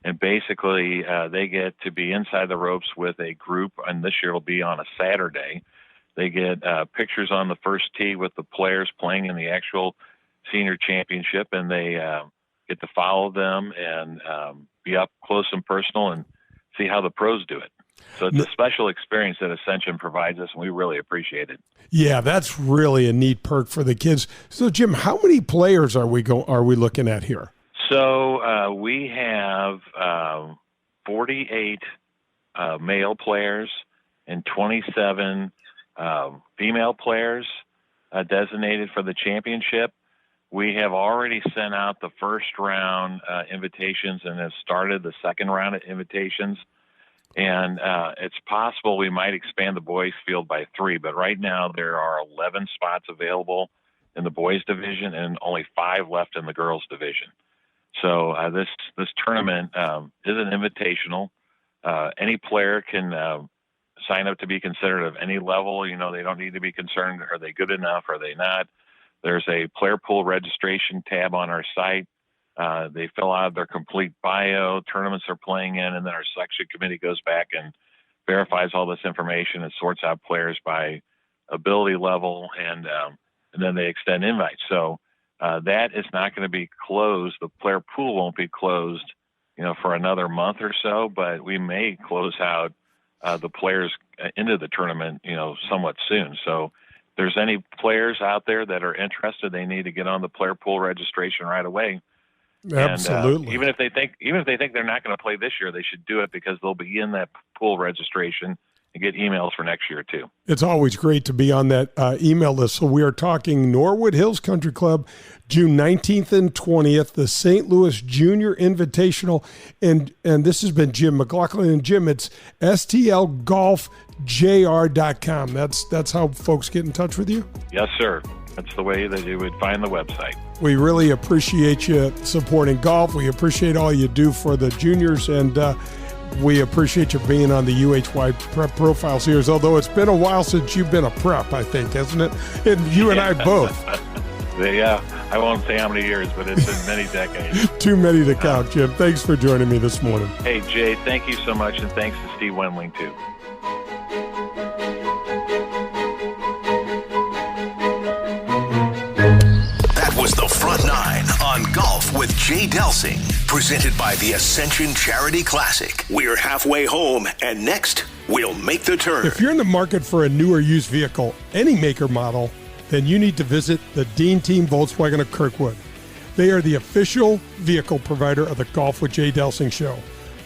And basically, they get to be inside the ropes with a group, and this year it'll be on a Saturday. They get pictures on the first tee with the players playing in the actual senior championship, and they get to follow them and be up close and personal and see how the pros do it. So it's a special experience that Ascension provides us, and we really appreciate it. Yeah, that's really a neat perk for the kids. So, Jim, how many players are we looking at here? So we have 48 male players and 27 female players designated for the championship. We have already sent out the first round invitations and have started the second round of invitations. And it's possible we might expand the boys field by 3, but right now there are 11 spots available in the boys division and only 5 left in the girls division. So this tournament is an invitational. Any player can sign up to be considered of any level. You know, they don't need to be concerned, are they good enough, are they not? There's a player pool registration tab on our site. They fill out their complete bio, tournaments they're playing in, and then our selection committee goes back and verifies all this information and sorts out players by ability level, and then they extend invites. So that is not going to be closed. The player pool won't be closed, you know, for another month or so, but we may close out the players into the tournament, you know, somewhat soon. So if there's any players out there that are interested, they need to get on the player pool registration right away. Absolutely. And, even if they think they're not going to play this year, they should do it because they'll be in that pool registration and get emails for next year too. It's always great to be on that email list. So we are talking Norwood Hills Country Club, June 19th and 20th, the St. Louis Junior Invitational. And this has been Jim McLaughlin. And Jim, it's STLGolfJR.com. That's how folks get in touch with you? Yes, sir. That's the way that you would find the website. We really appreciate you supporting golf. We appreciate all you do for the juniors, and we appreciate you being on the UHY Prep Profile Series, although it's been a while since you've been a prep, I think, hasn't it? And you and I both. Yeah, I won't say how many years, but it's been many decades. Too many to count, Jim. Thanks for joining me this morning. Hey, Jay, thank you so much, and thanks to Steve Wendling, too. Was the Front Nine on Golf with Jay Delsing, presented by the Ascension Charity Classic. We're halfway home, and next, we'll make the turn. If you're in the market for a new or used vehicle, any make or model, then you need to visit the Dean Team Volkswagen of Kirkwood. They are the official vehicle provider of the Golf with Jay Delsing show.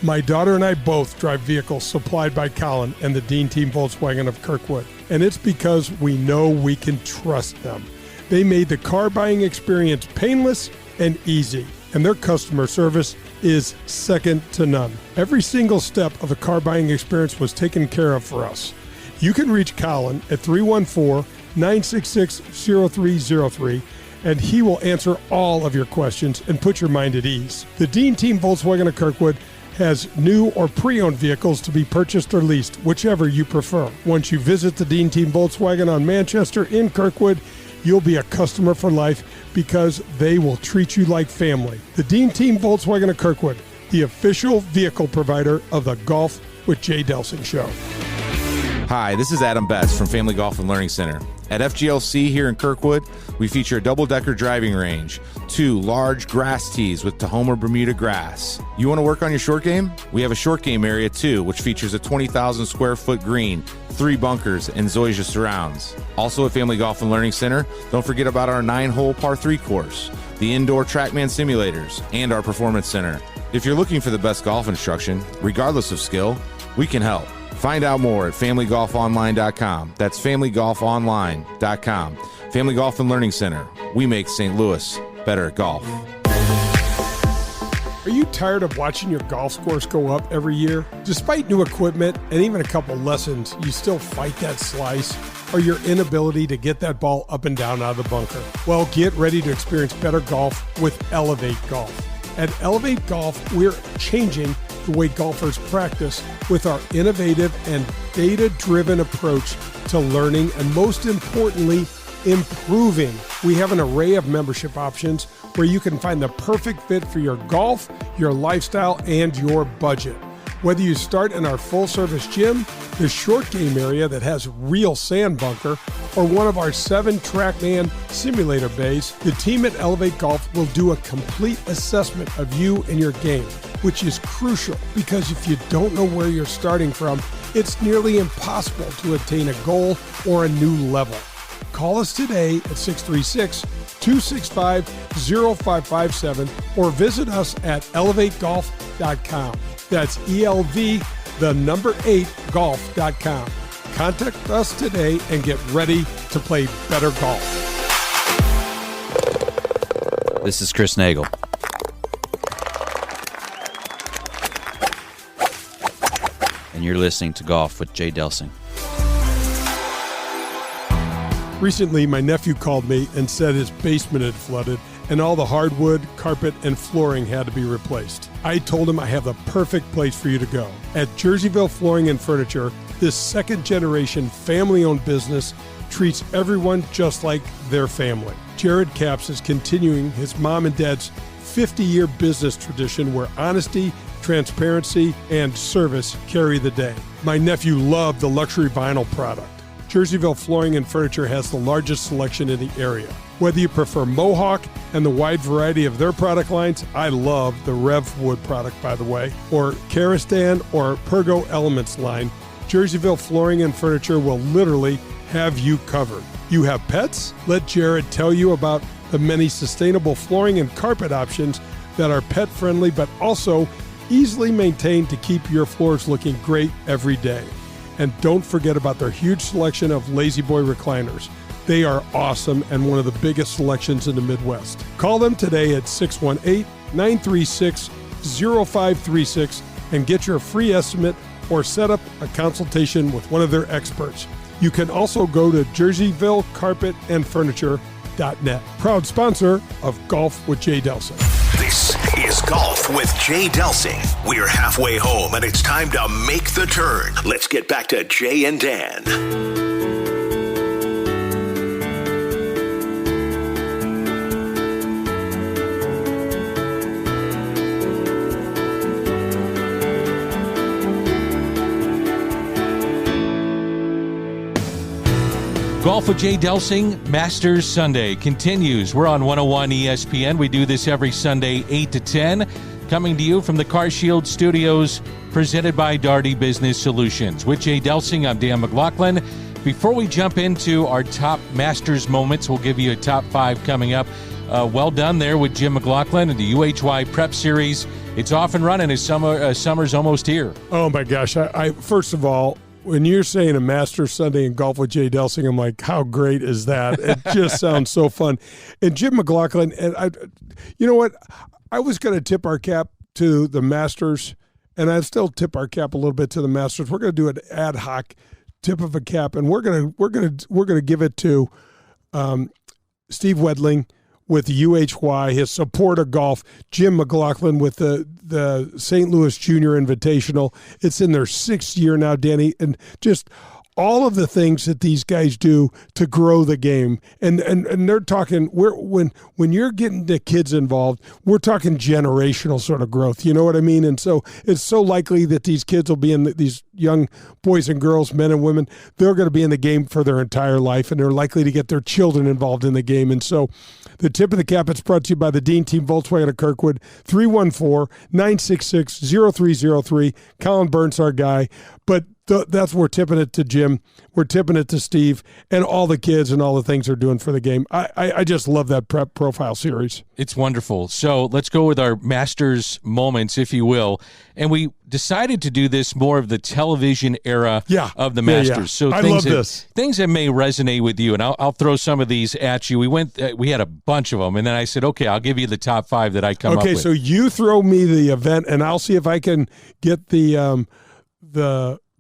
My daughter and I both drive vehicles supplied by Colin and the Dean Team Volkswagen of Kirkwood, and it's because we know we can trust them. They made the car buying experience painless and easy, and their customer service is second to none. Every single step of the car buying experience was taken care of for us. You can reach Colin at 314-966-0303, and he will answer all of your questions and put your mind at ease. The Dean Team Volkswagen of Kirkwood has new or pre-owned vehicles to be purchased or leased, whichever you prefer. Once you visit the Dean Team Volkswagen on Manchester in Kirkwood, you'll be a customer for life because they will treat you like family. The Dean Team Volkswagen of Kirkwood, the official vehicle provider of the Golf with Jay Delsing show. Hi, this is Adam Betts from Family Golf and Learning Center. At FGLC here in Kirkwood, we feature a double-decker driving range, 2 large grass tees with Tahoma Bermuda grass. You want to work on your short game? We have a short game area too, which features a 20,000 square foot green, 3 bunkers, and Zoysia surrounds. Also at Family Golf and Learning Center, don't forget about our 9-hole par 3 course, the indoor TrackMan simulators, and our performance center. If you're looking for the best golf instruction, regardless of skill, we can help. Find out more at FamilyGolfOnline.com. That's FamilyGolfOnline.com. Family Golf and Learning Center. We make St. Louis better at golf. Are you tired of watching your golf scores go up every year? Despite new equipment and even a couple lessons, you still fight that slice or your inability to get that ball up and down out of the bunker? Well, get ready to experience better golf with Elevate Golf. At Elevate Golf, we're changing the way golfers practice with our innovative and data-driven approach to learning and, most importantly, improving. We have an array of membership options where you can find the perfect fit for your golf, your lifestyle, and your budget. Whether you start in our full-service gym, the short game area that has real sand bunker, or one of our 7 TrackMan simulator bays, the team at Elevate Golf will do a complete assessment of you and your game, which is crucial because if you don't know where you're starting from, it's nearly impossible to attain a goal or a new level. Call us today at 636-265-0557 or visit us at elevategolf.com. That's ELV8golf.com. Contact us today and get ready to play better golf. This is Chris Nagel. And you're listening to Golf with Jay Delsing. Recently, my nephew called me and said his basement had flooded and all the hardwood, carpet, and flooring had to be replaced. I told him I have the perfect place for you to go. At Jerseyville Flooring and Furniture, this second-generation family-owned business treats everyone just like their family. Jared Capps is continuing his mom and dad's 50-year business tradition where honesty, transparency, and service carry the day. My nephew loved the luxury vinyl product. Jerseyville Flooring and Furniture has the largest selection in the area. Whether you prefer Mohawk and the wide variety of their product lines, I love the Rev Wood product, by the way, or Karastan or Pergo Elements line, Jerseyville Flooring and Furniture will literally have you covered. You have pets? Let Jared tell you about the many sustainable flooring and carpet options that are pet-friendly but also easily maintained to keep your floors looking great every day. And don't forget about their huge selection of Lazy Boy recliners. They are awesome and one of the biggest selections in the Midwest. Call them today at 618-936-0536 and get your free estimate or set up a consultation with one of their experts. You can also go to jerseyvillecarpetandfurniture.net. Proud sponsor of Golf with Jay Delsing. This is Golf with Jay Delsing. We're halfway home and it's time to make the turn. Let's get back to Jay and Dan. Golf with Jay Delsing, Masters Sunday continues. We're on 101 ESPN. We do this every Sunday, 8 to 10. Coming to you from the CarShield Studios, presented by Darty Business Solutions. With Jay Delsing, I'm Dan McLaughlin. Before we jump into our top Masters moments, we'll give you a top 5 coming up. Well done there with Jim McLaughlin and the UHY Prep Series. It's off and running as summer's almost here. Oh, my gosh. I first of all, when you're saying a Masters Sunday in Golf with Jay Delsing, I'm like, how great is that? It just sounds so fun. And Jim McLaughlin, and you know what? I was going to tip our cap to the Masters, and I'd still tip our cap a little bit to the Masters. We're going to do an ad hoc tip of a cap, and we're going to give it to Steve Wedling with UHY, his support of golf, Jim McLaughlin with the St. Louis Junior Invitational. It's in their 6th year now, Danny, and just all of the things that these guys do to grow the game. And they're talking, when you're getting the kids involved, we're talking generational sort of growth. You know what I mean? And so it's so likely that these kids will be in these young boys and girls, men and women, they're going to be in the game for their entire life, and they're likely to get their children involved in the game. And so the tip of the cap, it's brought to you by the Dean Team Volkswagen of Kirkwood, 314-966-0303. Colin Burns, our guy. But that's we're tipping it to Jim. We're tipping it to Steve and all the kids and all the things they're doing for the game. I just love that prep profile series. It's wonderful. So let's go with our Masters moments, if you will. And we decided to do this more of the television era of the Masters. Yeah. So I love this. Things that may resonate with you, and I'll throw some of these at you. We had a bunch of them, and then I said, okay, I'll give you the top 5 that I come up with. Okay, so you throw me the event, and I'll see if I can get the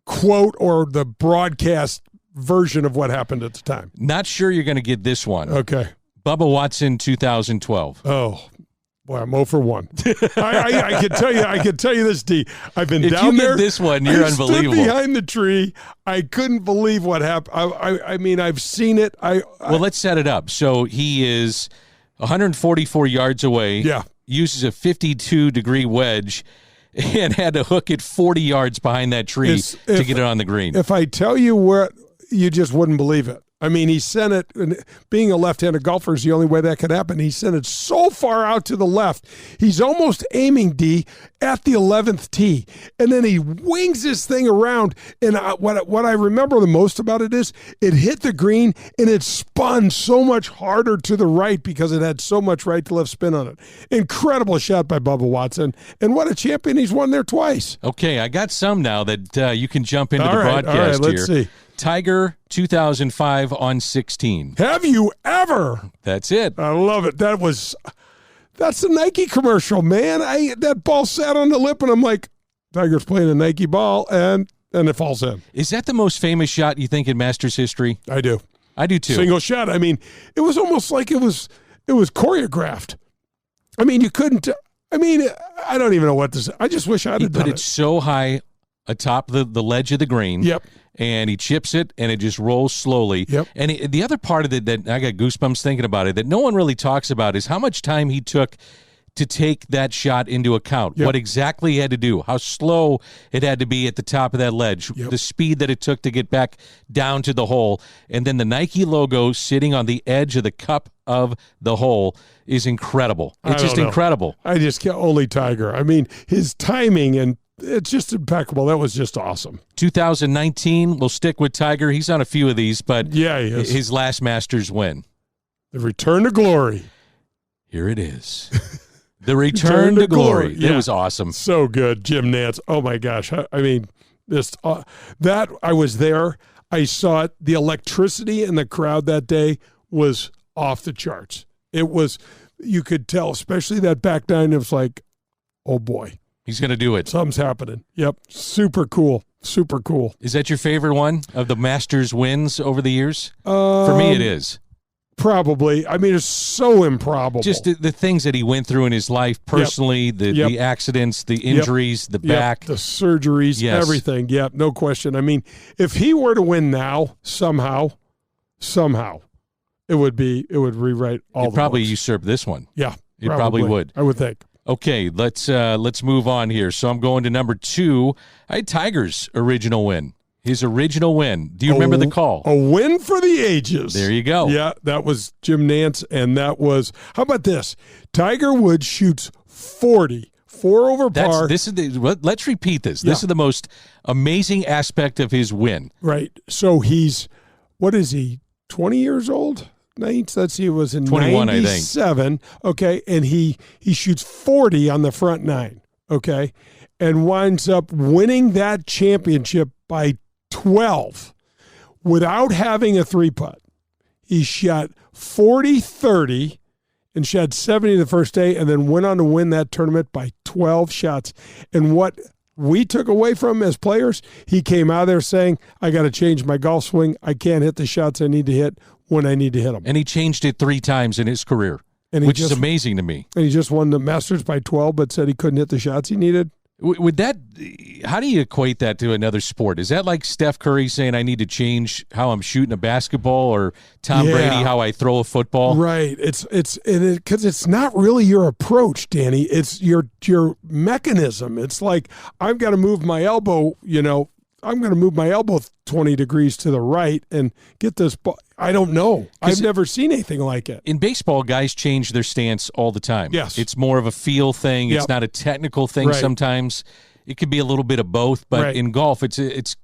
quote or the broadcast version of what happened at the time. Not sure you're going to get this one. Okay. Bubba Watson, 2012. Oh, boy, I'm 0 for 1. I can tell you this, D. I've been down there. If you get this one, you're unbelievable. Stood behind the tree. I couldn't believe what happened. I mean, I've seen it. Well, let's set it up. So he is 144 yards away. Yeah. Uses a 52-degree wedge and had to hook it 40 yards behind that tree to get it on the green. If I tell you where, you just wouldn't believe it. I mean, he sent it, and being a left-handed golfer is the only way that could happen. He sent it so far out to the left. He's almost aiming, D, at the 11th tee. And then he wings this thing around. And what I remember the most about it is it hit the green, and it spun so much harder to the right because it had so much right to left spin on it. Incredible shot by Bubba Watson. And what a champion. He's won there twice. Okay, I got some now that you can jump into the broadcast all right, let's here. See. Tiger, 2005 on 16. Have you ever? That's it. I love it. That's the Nike commercial, man. That ball sat on the lip, and I'm like, Tiger's playing a Nike ball, and and it falls in. Is that the most famous shot you think in Masters history? I do. I do too. Single shot. I mean, it was almost like it was choreographed. I mean, you couldn't. I mean, I don't even know what to say. I just wish I'd have done it. But it's so high atop the ledge of the green. Yep. And he chips it, and it just rolls slowly. Yep. And the other part of it that I got goosebumps thinking about it that no one really talks about is how much time he took to take that shot into account. Yep. What exactly he had to do, how slow it had to be at the top of that ledge, the speed that it took to get back down to the hole, and then the Nike logo sitting on the edge of the cup of the hole is incredible. It's just incredible. I just can't, only Tiger. I mean, his timing, and it's just impeccable. That was just awesome. 2019, we'll stick with Tiger. He's on a few of these, but yeah, he is. His last Masters win. The return to glory. Here it is. The return to glory. Yeah. It was awesome. So good, Jim Nantz. Oh, my gosh. I mean, that I was there. I saw it. The electricity in the crowd that day was off the charts. It was, you could tell, especially that back nine. It was like, oh, boy. He's going to do it. Something's happening. Yep. Super cool. Super cool. Is that your favorite one of the Masters wins over the years? For me, it is. Probably. I mean, it's so improbable. Just the things that he went through in his life personally, the accidents, the injuries, the back. The surgeries, everything. Yep, no question. I mean, if he were to win now, somehow, it would rewrite all the probably books. usurp this one. Yeah. It probably would. I would think. Okay, let's move on here. So I'm going to number 2. I had Tiger's original win. His original win. Do you remember the call? A win for the ages. There you go. Yeah, that was Jim Nantz, and that was, how about this? Tiger Woods shoots 40, 4 over par. Let's repeat this. This is the most amazing aspect of his win. Right. So he's, what is he, 20 years old? Let's see, it was in 21, 97. I think. Okay, and he shoots 40 on the front 9. Okay, and winds up winning that championship by 12 without having a 3-putt. He shot 40-30 and shot 70 the first day, and then went on to win that tournament by 12 shots. And what we took away from him as players, he came out of there saying, I got to change my golf swing. I can't hit the shots I need to hit when I need to hit them. And he changed it 3 times in his career, which is amazing to me. And he just won the Masters by 12, but said he couldn't hit the shots he needed. Would that? How do you equate that to another sport? Is that like Steph Curry saying I need to change how I'm shooting a basketball, or Tom Brady how I throw a football? Right. It's because it's not really your approach, Danny. It's your mechanism. It's like, I've got to move my elbow. I'm going to move my elbow 20 degrees to the right and get this ball. I don't know. I've never seen anything like it. In baseball, guys change their stance all the time. Yes. It's more of a feel thing. It's not a technical thing sometimes. It could be a little bit of both, but in golf, it's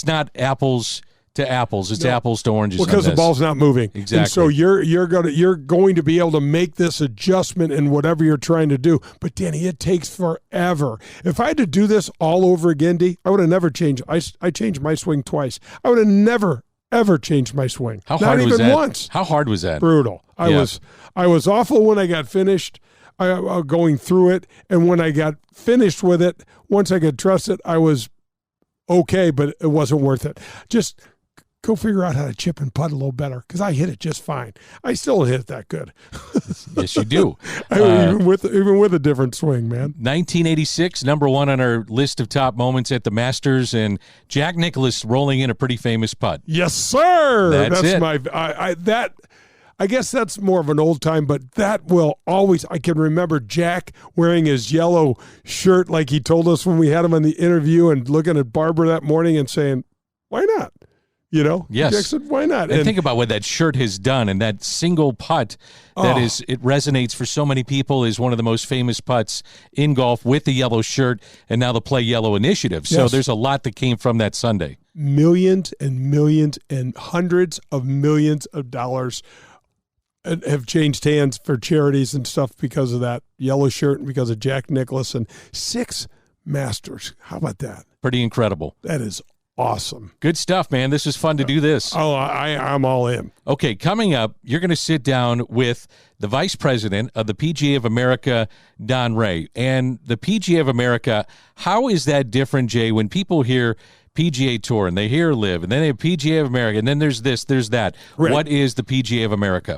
not apples to apples. It's apples to oranges. Well, because the ball's not moving. Exactly. And so you're going to be able to make this adjustment in whatever you're trying to do. But Danny, it takes forever. If I had to do this all over again, I would have never changed. I changed my swing twice. I would have never ever changed my swing. How hard not was even that? Once. How hard was that? Brutal. I was awful when I got finished. Going through it, and when I got finished with it, once I could trust it, I was okay, but it wasn't worth it. Just go figure out how to chip and putt a little better, because I hit it just fine. I still hit it that good. Yes, you do. Even with a different swing, man. 1986, number 1 on our list of top moments at the Masters, and Jack Nicklaus rolling in a pretty famous putt. Yes, sir. That's it. I guess that's more of an old time, but that will always, I can remember Jack wearing his yellow shirt like he told us when we had him on the interview, and looking at Barbara that morning and saying, why not? Yes. Jack said, why not? And think about what that shirt has done, and that single putt it resonates for so many people, is one of the most famous putts in golf, with the yellow shirt and now the Play Yellow initiative. So there's a lot that came from that Sunday. Millions and millions and hundreds of millions of dollars have changed hands for charities and stuff because of that yellow shirt and because of Jack Nicklaus, and 6 Masters. How about that? Pretty incredible. That is awesome. Good stuff, man. This is fun to do this. Oh, I'm all in. Okay, coming up, you're going to sit down with the vice president of the PGA of America, Don Rea. And the PGA of America, how is that different, Jay, when people hear PGA Tour, and they here live, and then they have PGA of America, and then there's this, there's that. Right. What is the PGA of America?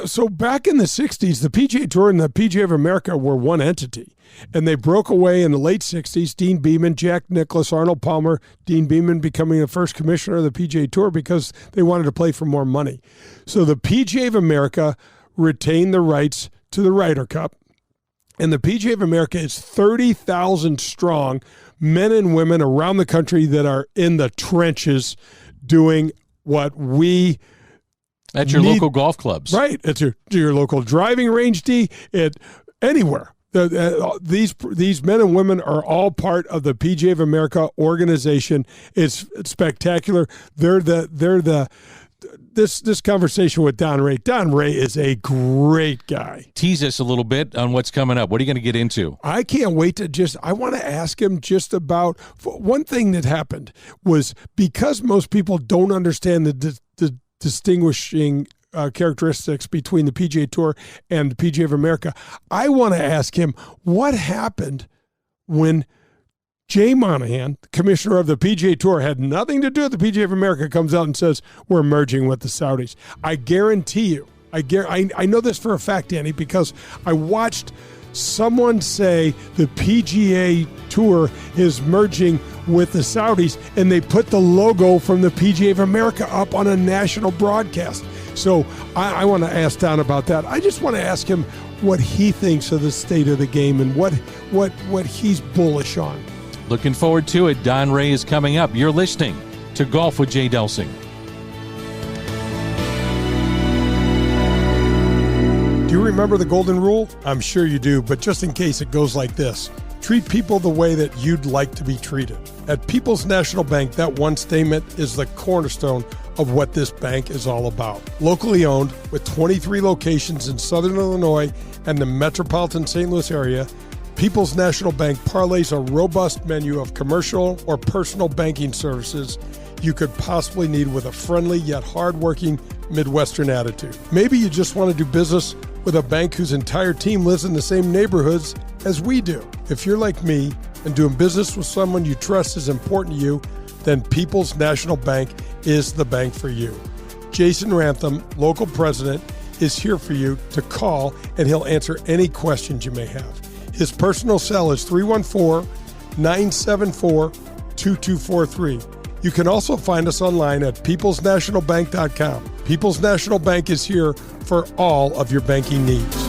So back in the 60s, the PGA Tour and the PGA of America were one entity, and they broke away in the late 60s. Dean Beeman, Jack Nicklaus, Arnold Palmer, Dean Beeman becoming the first commissioner of the PGA Tour because they wanted to play for more money. So the PGA of America retained the rights to the Ryder Cup, and the PGA of America is 30,000 strong, men and women around the country that are in the trenches doing what we At your local golf clubs. Right. It's your local driving range, anywhere. These men and women are all part of the PGA of America organization. It's spectacular. This conversation with Don Rea. Don Rea is a great guy. Tease us a little bit on what's coming up. What are you going to get into? I can't wait I want to ask him just about one thing that happened was because most people don't understand the distinguishing characteristics between the PGA Tour and the PGA of America. I want to ask him what happened when Jay Monahan, the commissioner of the PGA Tour, had nothing to do with the PGA of America, comes out and says, we're merging with the Saudis. I guarantee you, I know this for a fact, Danny, because I watched someone say the PGA Tour is merging with the Saudis, and they put the logo from the PGA of America up on a national broadcast. So I want to ask Don about that. I just want to ask him what he thinks of the state of the game and what he's bullish on. Looking forward to it. Don Rea is coming up. You're listening to Golf with Jay Delsing. Do you remember the golden rule? I'm sure you do, but just in case, it goes like this. Treat people the way that you'd like to be treated. At People's National Bank, that one statement is the cornerstone of what this bank is all about. Locally owned, with 23 locations in Southern Illinois and the metropolitan St. Louis area, People's National Bank parlays a robust menu of commercial or personal banking services you could possibly need with a friendly yet hardworking Midwestern attitude. Maybe you just want to do business with a bank whose entire team lives in the same neighborhoods as we do. If you're like me and doing business with someone you trust is important to you, then People's National Bank is the bank for you. Jason Rantham, local president, is here for you to call, and he'll answer any questions you may have. His personal cell is 314-974-2243. You can also find us online at peoplesnationalbank.com. People's National Bank is here for all of your banking needs.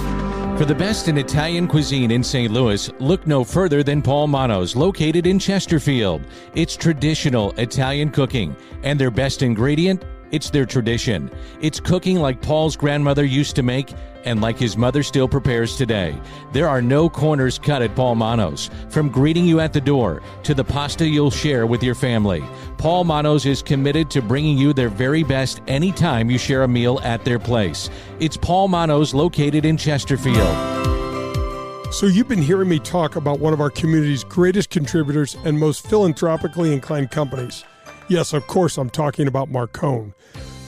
For the best in Italian cuisine in St. Louis, look no further than Paul Manno's, located in Chesterfield. It's traditional Italian cooking, and their best ingredient, it's their tradition. It's cooking like Paul's grandmother used to make and like his mother still prepares today. There are no corners cut at Paul Manno's. From greeting you at the door to the pasta you'll share with your family, Paul Manno's is committed to bringing you their very best anytime you share a meal at their place. It's Paul Manno's, located in Chesterfield. So you've been hearing me talk about one of our community's greatest contributors and most philanthropically inclined companies. Yes, of course, I'm talking about Marcone.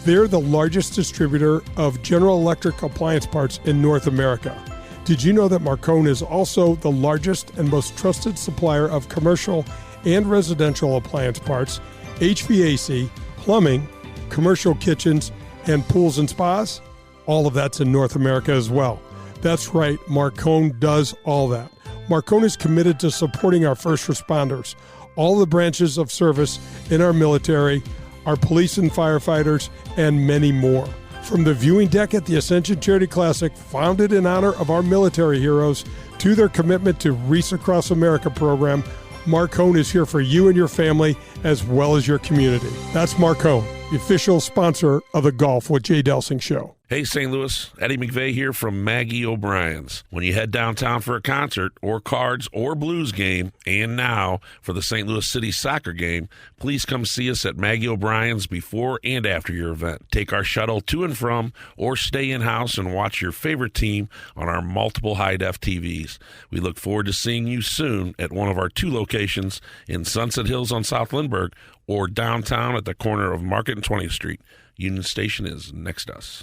They're the largest distributor of General Electric appliance parts in North America. Did you know that Marcone is also the largest and most trusted supplier of commercial and residential appliance parts, HVAC, plumbing, commercial kitchens, and pools and spas? All of that's in North America as well. That's right, Marcone does all that. Marcone is committed to supporting our first responders, all the branches of service in our military, our police and firefighters, and many more. From the viewing deck at the Ascension Charity Classic, founded in honor of our military heroes, to their commitment to Reese Across America program, Marcone is here for you and your family as well as your community. That's Marcone, the official sponsor of the Golf with Jay Delsing show. Hey, St. Louis, Eddie McVeigh here from Maggie O'Brien's. When you head downtown for a concert or cards or blues game, and now for the St. Louis City soccer game, please come see us at Maggie O'Brien's before and after your event. Take our shuttle to and from, or stay in-house and watch your favorite team on our multiple high-def TVs. We look forward to seeing you soon at one of our 2 locations in Sunset Hills on South Lindbergh or downtown at the corner of Market and 20th Street. Union Station is next to us.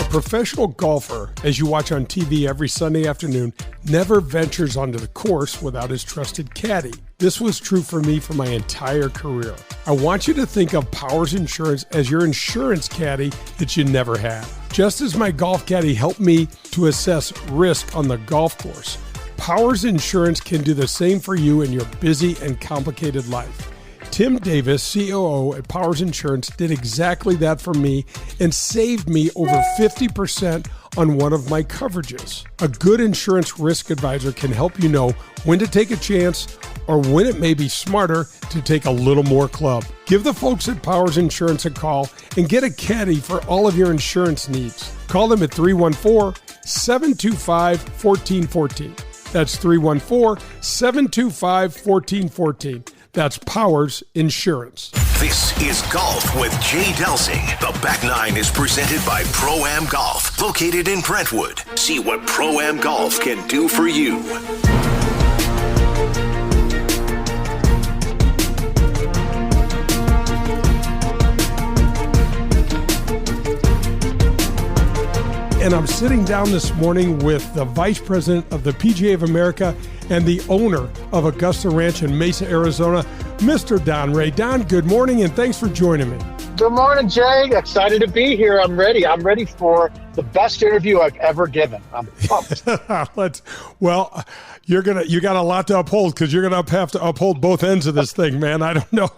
professional golfer, as you watch on TV every Sunday afternoon, never ventures onto the course without his trusted caddy. This was true for me for my entire career. I want you to think of Powers Insurance as your insurance caddy that you never had. Just as my golf caddy helped me to assess risk on the golf course, Powers Insurance can do the same for you in your busy and complicated life. Tim Davis, COO at Powers Insurance, did exactly that for me and saved me over 50% on one of my coverages. A good insurance risk advisor can help you know when to take a chance or when it may be smarter to take a little more club. Give the folks at Powers Insurance a call and get a caddy for all of your insurance needs. Call them at 314-725-1414. That's 314-725-1414. That's Powers Insurance. This is Golf with Jay Delsing. The Back Nine is presented by Pro-Am Golf, located in Brentwood. See what Pro-Am Golf can do for you. And I'm sitting down this morning with the Vice President of the PGA of America and the owner of Augusta Ranch in Mesa, Arizona, Mr. Don Rea. Don, good morning, and thanks for joining me. Good morning, Jay. Excited to be here. I'm ready. I'm ready for the best interview I've ever given. I'm pumped. You got a lot to uphold because you're going to have to uphold both ends of this thing, man. I don't know.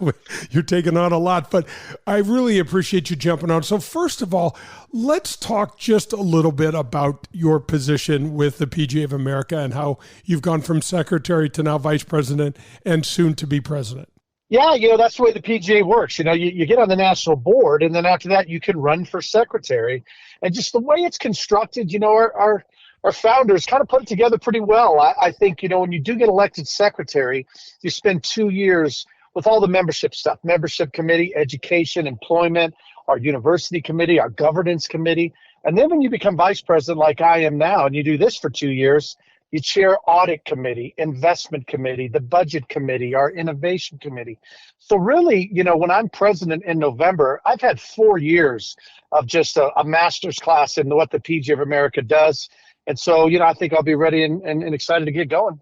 You're taking on a lot, but I really appreciate you jumping on. So first of all, let's talk just a little bit about your position with the PGA of America and how you've gone from secretary to now vice president and soon to be president. Yeah, that's the way the PGA works. You get on the national board, and then after that, you can run for secretary. And just the way it's constructed, our founders kind of put it together pretty well. I think, when you do get elected secretary, you spend 2 years with all the membership stuff, membership committee, education, employment, our university committee, our governance committee. And then when you become vice president like I am now, and you do this for 2 years, you chair audit committee, investment committee, the budget committee, our innovation committee. So really, when I'm president in November, I've had 4 years of just a master's class in what the PGA of America does. And so, I think I'll be ready and excited to get going.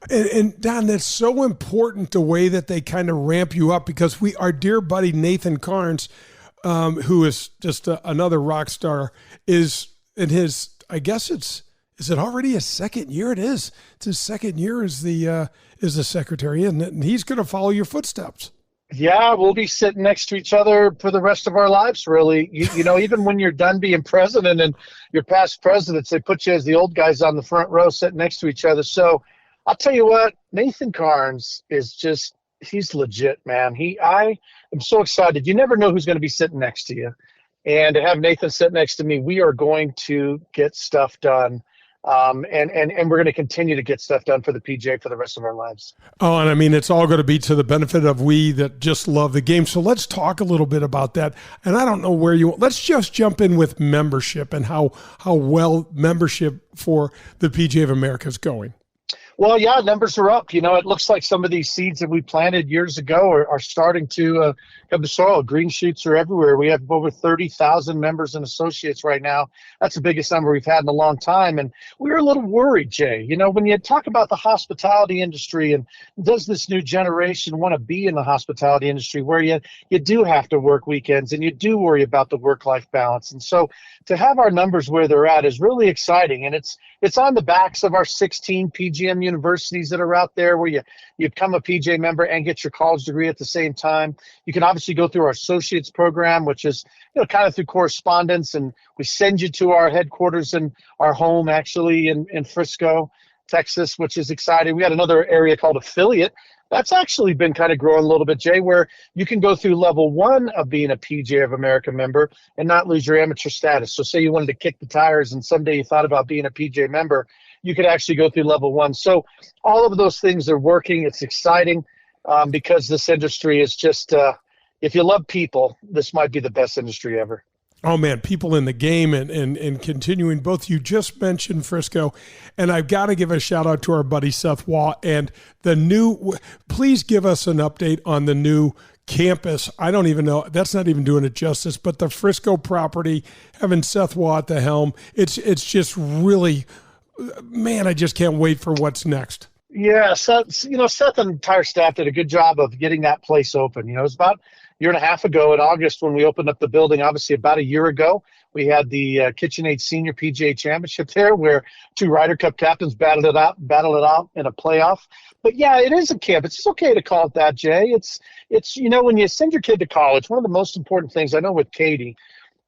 And Don, that's so important, the way that they kind of ramp you up, because our dear buddy Nathan Carnes, who is just another rock star, is in his, I guess is it already his second year? It is. It's his second year as the secretary, isn't it? And he's going to follow your footsteps. Yeah, we'll be sitting next to each other for the rest of our lives, really. Even when you're done being president and your past presidents, they put you as the old guys on the front row sitting next to each other. So I'll tell you what, Nathan Carnes is he's legit, man. I am so excited. You never know who's going to be sitting next to you. And to have Nathan sit next to me, we are going to get stuff done. And we're going to continue to get stuff done for the PGA for the rest of our lives. Oh, and I mean, it's all going to be to the benefit of we that just love the game. So let's talk a little bit about that. And I don't know where let's just jump in with membership and how well membership for the PGA of America is going. Well, yeah, numbers are up. It looks like some of these seeds that we planted years ago are starting to come to soil. Green shoots are everywhere. We have over 30,000 members and associates right now. That's the biggest number we've had in a long time. And we were a little worried, Jay. When you talk about the hospitality industry and does this new generation want to be in the hospitality industry where you do have to work weekends and you do worry about the work-life balance. And so to have our numbers where they're at is really exciting. And it's on the backs of our 16 PGM universities that are out there where you become a PGA member and get your college degree at the same time. You can obviously go through our associates program, which is kind of through correspondence, and we send you to our headquarters and our home actually in Frisco, Texas, which is exciting. We got another area called affiliate. That's actually been kind of growing a little bit, Jay, where you can go through level 1 of being a PGA of America member and not lose your amateur status. So say you wanted to kick the tires and someday you thought about being a PGA member, you could actually go through level 1. So all of those things are working. It's exciting because this industry is just, if you love people, this might be the best industry ever. Oh, man, people in the game and continuing. Both you just mentioned Frisco, and I've got to give a shout out to our buddy Seth Waugh and please give us an update on the new campus, I don't even know, that's not even doing it justice, but the Frisco property, having Seth Waugh at the helm, it's just really, man, I just can't wait for what's next. Yeah, Seth and the entire staff did a good job of getting that place open. It was about a year and a half ago in August when we opened up the building. Obviously, about a year ago, we had the KitchenAid Senior PGA Championship there, where 2 Ryder Cup captains battled it out in a playoff. But yeah, it is a campus. It's okay to call it that, Jay. It's when you send your kid to college, one of the most important things I know with Katie,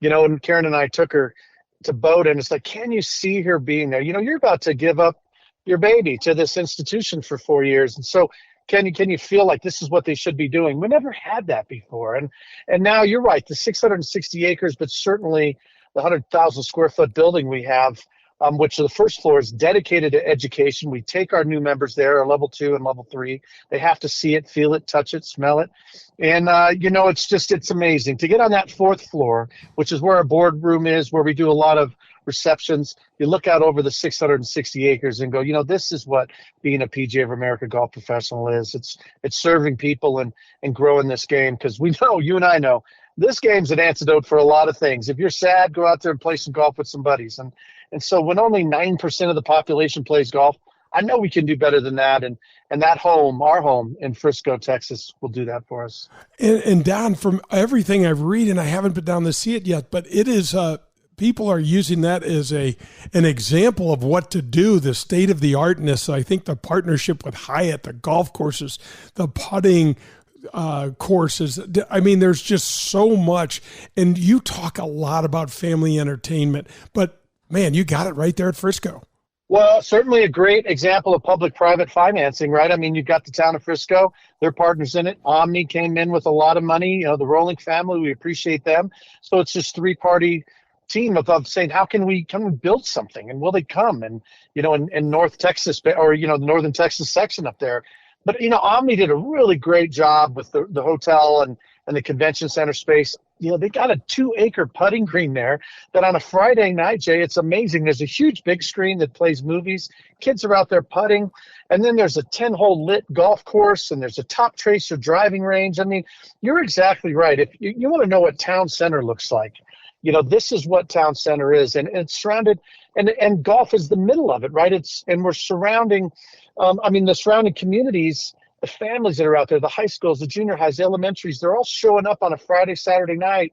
and Karen and I took her to Bowdoin. It's like, can you see her being there? You're about to give up your baby to this institution for 4 years. And so can you feel like this is what they should be doing? We never had that before. And now you're right, the 660 acres, but certainly the 100,000 square foot building we have, which the first floor is dedicated to education. We take our new members there, our level 2 and level 3. They have to see it, feel it, touch it, smell it. And, it's amazing to get on that 4th floor, which is where our boardroom is, where we do a lot of receptions. You look out over the 660 acres and go, this is what being a PGA of America golf professional is. It's serving people and growing this game, because we know, you and I know, this game's an antidote for a lot of things. If you're sad, go out there and play some golf with some buddies. And so when only 9% of the population plays golf, I know we can do better than that. And that our home in Frisco, Texas, will do that for us. And Don, from everything I've read, and I haven't been down to see it yet, but it is people are using that as an example of what to do, the state of the artness. I think the partnership with Hyatt, the golf courses, the putting courses. I mean, there's just so much. And you talk a lot about family entertainment, but man, you got it right there at Frisco. Well, certainly a great example of public-private financing, right? I mean, you've got the town of Frisco, they're partners in it. Omni came in with a lot of money, the Rolling family, we appreciate them. So it's this 3-party team of saying, how can we build something, and will they come? And in North Texas, or the Northern Texas section up there. But Omni did a really great job with the hotel and the convention center space. They got a 2-acre putting green there that on a Friday night, Jay, it's amazing. There's a huge big screen that plays movies. Kids are out there putting. And then there's a 10-hole lit golf course, and there's a top tracer driving range. I mean, you're exactly right. If you want to know what town center looks like, this is what town center is. And it's surrounded, and golf is the middle of it, right? And we're surrounding, the surrounding communities, the families that are out there, the high schools, the junior highs, the elementaries, they're all showing up on a Friday, Saturday night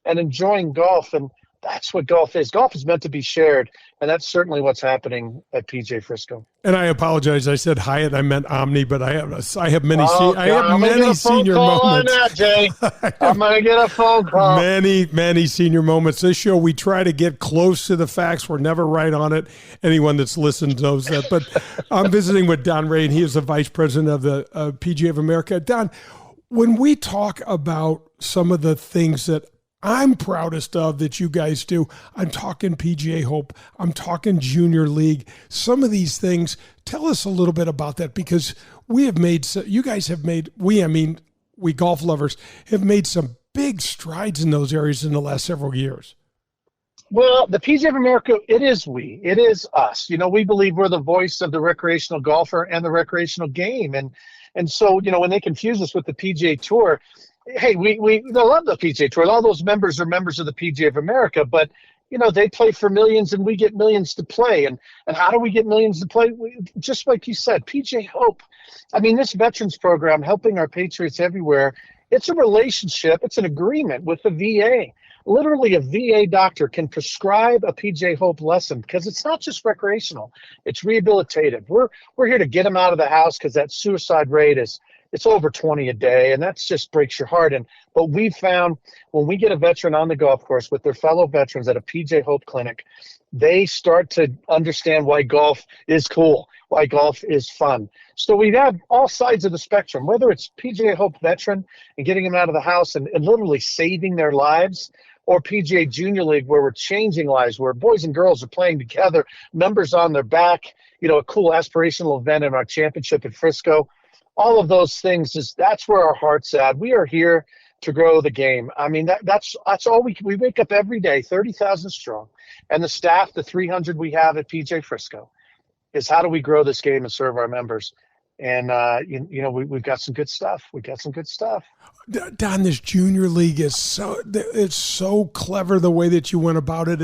and enjoying golf. And that's what golf is. Golf is meant to be shared. And that's certainly what's happening at PGA Frisco. And I apologize. I said Hyatt. I meant Omni, but I have many. I'm many senior moments. On that, Jay. I'm gonna get a phone call. Many senior moments. This show, we try to get close to the facts. We're never right on it. Anyone that's listened knows that. But I'm visiting with Don Rea, and he is the vice president of the PGA of America. Don, when we talk about some of the things that I'm proudest of that you guys do, I'm talking PGA Hope, I'm talking Junior League, some of these things. Tell us a little bit about that, because we golf lovers have made some big strides in those areas in the last several years. Well, the PGA of America, it is us. We believe we're the voice of the recreational golfer and the recreational game. And so, when they confuse us with the PGA Tour, hey, we love the PGA Tour. All those members are members of the PGA of America, but they play for millions, and we get millions to play. And how do we get millions to play? Just like you said, PGA Hope. I mean, this veterans program, helping our patriots everywhere, it's a relationship. It's an agreement with the VA. Literally, a VA doctor can prescribe a PGA Hope lesson, because it's not just recreational; it's rehabilitative. We're here to get them out of the house, because that suicide rate it's over 20 a day, and that just breaks your heart. But we found when we get a veteran on the golf course with their fellow veterans at a PGA Hope clinic, they start to understand why golf is cool, why golf is fun. So we have all sides of the spectrum, whether it's PGA Hope veteran and getting them out of the house and literally saving their lives, or PGA Junior League, where we're changing lives, where boys and girls are playing together, members on their back, a cool aspirational event in our championship at Frisco. All of those things, that's where our heart's at. We are here to grow the game. I mean, that's all we wake up every day, 30,000 strong. And the staff, the 300 we have at PGA Frisco, is how do we grow this game and serve our members? And, we've got some good stuff. Don, this junior league is it's so clever the way that you went about it.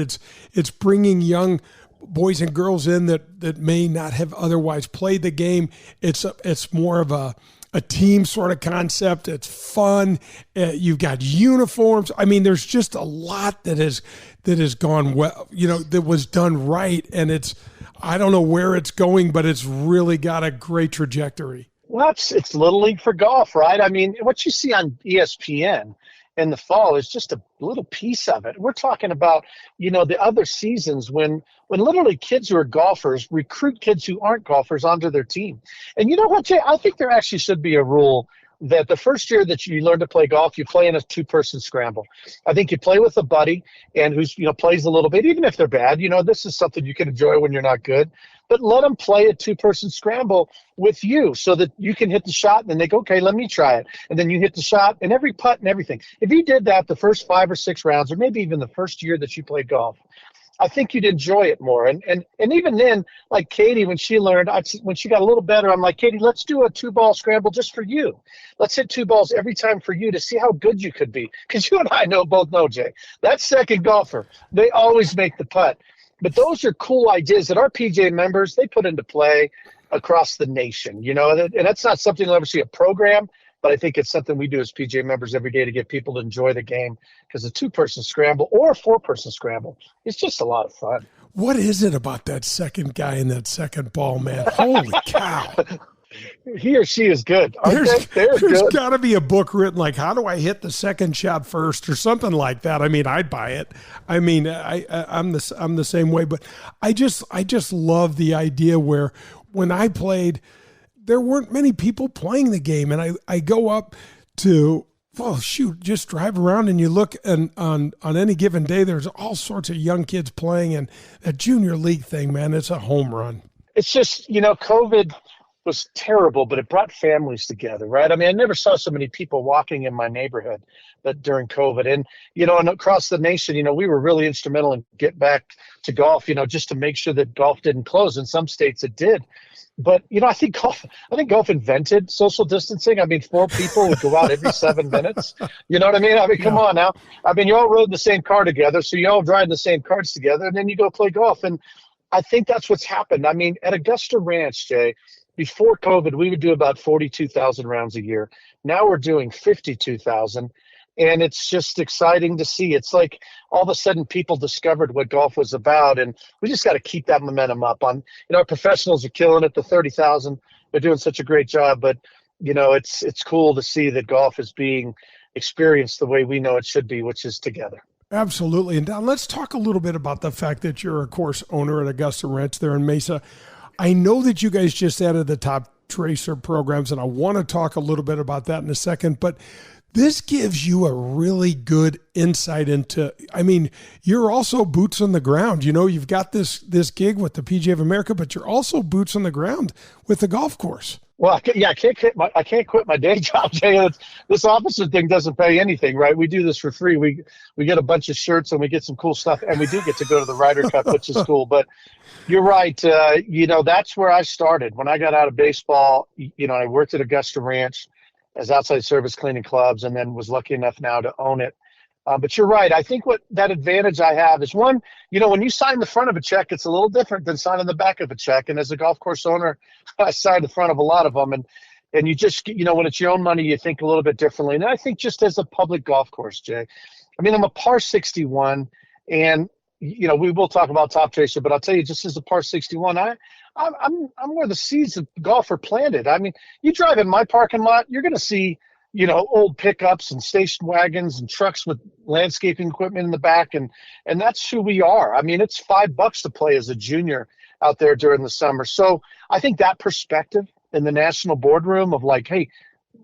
It's bringing young boys and girls in that may not have otherwise played the game. It's more of a team sort of concept. It's fun. You've got uniforms. I mean, there's just a lot that has gone well, that was done right. And I don't know where it's going, but it's really got a great trajectory. Well, it's Little League for golf, right? I mean, what you see on ESPN in the fall is just a little piece of it. We're talking about, the other seasons when literally kids who are golfers recruit kids who aren't golfers onto their team. And you know what, Jay? I think there actually should be a rule that the first year that you learn to play golf, you play in a 2-person scramble. I think you play with a buddy and who's, plays a little bit, even if they're bad. This is something you can enjoy when you're not good. But let them play a 2-person scramble with you so that you can hit the shot and then they go, okay, let me try it. And then you hit the shot and every putt and everything. If you did that the first 5 or 6 rounds, or maybe even the first year that you played golf, I think you'd enjoy it more. And even then, like Katie, when she learned, when she got a little better, I'm like, Katie, let's do a 2-ball scramble just for you. Let's hit 2 balls every time for you to see how good you could be. Because you and I both know, Jay, that second golfer, they always make the putt. But those are cool ideas that our PGA members, they put into play across the nation, and that's not something you'll ever see a program. But I think it's something we do as PGA members every day to get people to enjoy the game, because a 2-person scramble or a 4-person scramble is just a lot of fun. What is it about that second guy in that second ball, man? Holy cow. He or she is good. There's got to be a book written like, how do I hit the second shot first or something like that. I mean, I'd buy it. I mean, I'm the same way, but I just love the idea where when I played, there weren't many people playing the game. And I go up to, just drive around and you look and on any given day, there's all sorts of young kids playing, and that junior league thing, man, it's a home run. It's just, COVID was terrible, but it brought families together, right? I mean, I never saw so many people walking in my neighborhood but during COVID. And, and across the nation, we were really instrumental in getting back to golf, just to make sure that golf didn't close. In some states it did. But, I think golf invented social distancing. I mean, 4 people would go out every 7 minutes. You know what I mean? I mean, come on now. I mean, you all rode in the same car together, so you all drive the same carts together, and then you go play golf. And I think that's what's happened. I mean, at Augusta Ranch, Jay, before COVID, we would do about 42,000 rounds a year. Now we're doing 52,000. And it's just exciting to see. It's like all of a sudden people discovered what golf was about, and we just got to keep that momentum up. Our professionals are killing it. The 30,000, they're doing such a great job. But it's cool to see that golf is being experienced the way we know it should be, which is together. Absolutely. And Don, let's talk a little bit about the fact that you're a course owner at Augusta Ranch there in Mesa. I know that you guys just added the Top Tracer programs, and I want to talk a little bit about that in a second. But this gives you a really good insight into, I mean, you're also boots on the ground. You've got this gig with the PGA of America, but you're also boots on the ground with the golf course. Well, I can't quit my day job, Jay. This officer thing doesn't pay anything, right? We do this for free. We get a bunch of shirts and we get some cool stuff, and we do get to go to the Ryder Cup, which is cool. But you're right. That's where I started. When I got out of baseball, I worked at Augusta Ranch as outside service cleaning clubs, and then was lucky enough now to own it. But you're right. I think what that advantage I have is, one, when you sign the front of a check, it's a little different than signing the back of a check. And as a golf course owner, I sign the front of a lot of them. And you just, when it's your own money, you think a little bit differently. And I think just as a public golf course, Jay, I mean, I'm a par 61, and, we will talk about Top Tracer, but I'll tell you, just as a par 61, I'm where the seeds of golf are planted. I mean, you drive in my parking lot, you're going to see, old pickups and station wagons and trucks with landscaping equipment in the back. And that's who we are. I mean, it's $5 to play as a junior out there during the summer. So I think that perspective in the national boardroom of like, hey,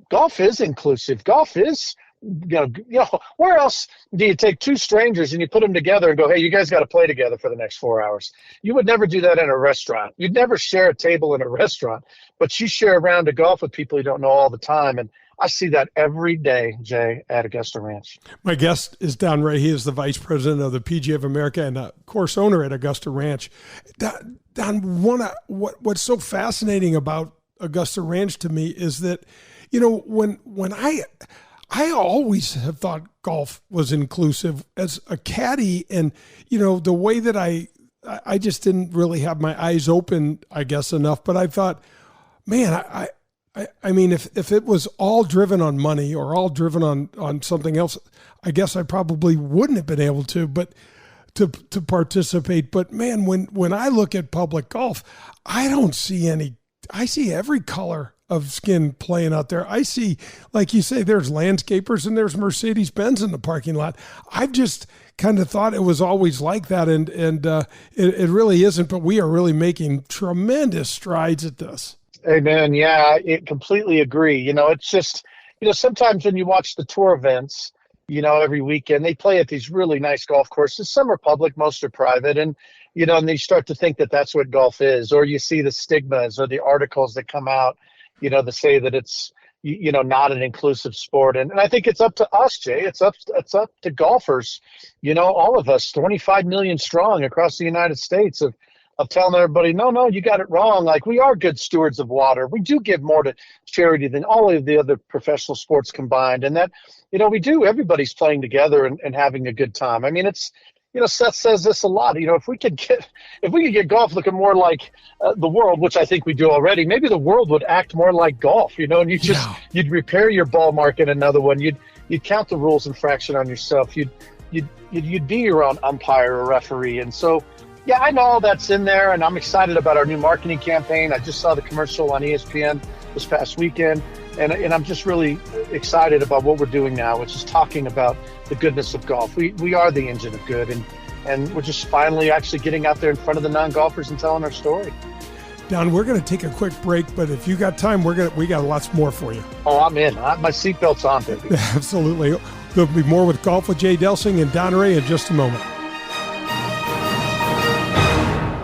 golf is inclusive. Golf is, where else do you take 2 strangers and you put them together and go, hey, you guys got to play together for the next 4 hours? You would never do that in a restaurant. You'd never share a table in a restaurant, but you share a round of golf with people you don't know all the time. And I see that every day, Jay, at Augusta Ranch. My guest is Don Rea. He is the vice president of the PGA of America and a course owner at Augusta Ranch. Don, what's so fascinating about Augusta Ranch to me is that, when I always have thought golf was inclusive as a caddy, and, the way that I just didn't really have my eyes open, I guess, enough. But I thought, man, I mean, if it was all driven on money or all driven on something else, I guess I probably wouldn't have been able to participate. But man, when I look at public golf, I don't see any. I see every color of skin playing out there. I see, like you say, there's landscapers and there's Mercedes-Benz in the parking lot. I've just kind of thought it was always like that, and it really isn't. But we are really making tremendous strides at this. Amen. Yeah, I completely agree. It's just, sometimes when you watch the tour events, every weekend they play at these really nice golf courses. Some are public, most are private, and and they start to think that that's what golf is, or you see the stigmas or the articles that come out, that say that it's, not an inclusive sport. And I think it's up to us, Jay. It's up to golfers, all of us, 25 million strong across the United States, of telling everybody, no, you got it wrong. Like, we are good stewards of water. We do give more to charity than all of the other professional sports combined. And that, we do, everybody's playing together and having a good time. I mean, it's, Seth says this a lot. If we could get golf looking more like the world, which I think we do already, maybe the world would act more like golf. And you'd repair your ball mark in another one. You'd count the rules infraction on yourself. You'd be your own umpire or referee. And so, yeah, I know all that's in there, and I'm excited about our new marketing campaign. I just saw the commercial on ESPN this past weekend, and I'm just really excited about what we're doing now, which is talking about the goodness of golf. We are the engine of good, and we're just finally actually getting out there in front of the non-golfers and telling our story. Don, we're going to take a quick break, but if you got time, we got lots more for you. Oh, I'm in. My seatbelt's on, baby. Absolutely. There'll be more with Golf with Jay Delsing and Don Rea in just a moment.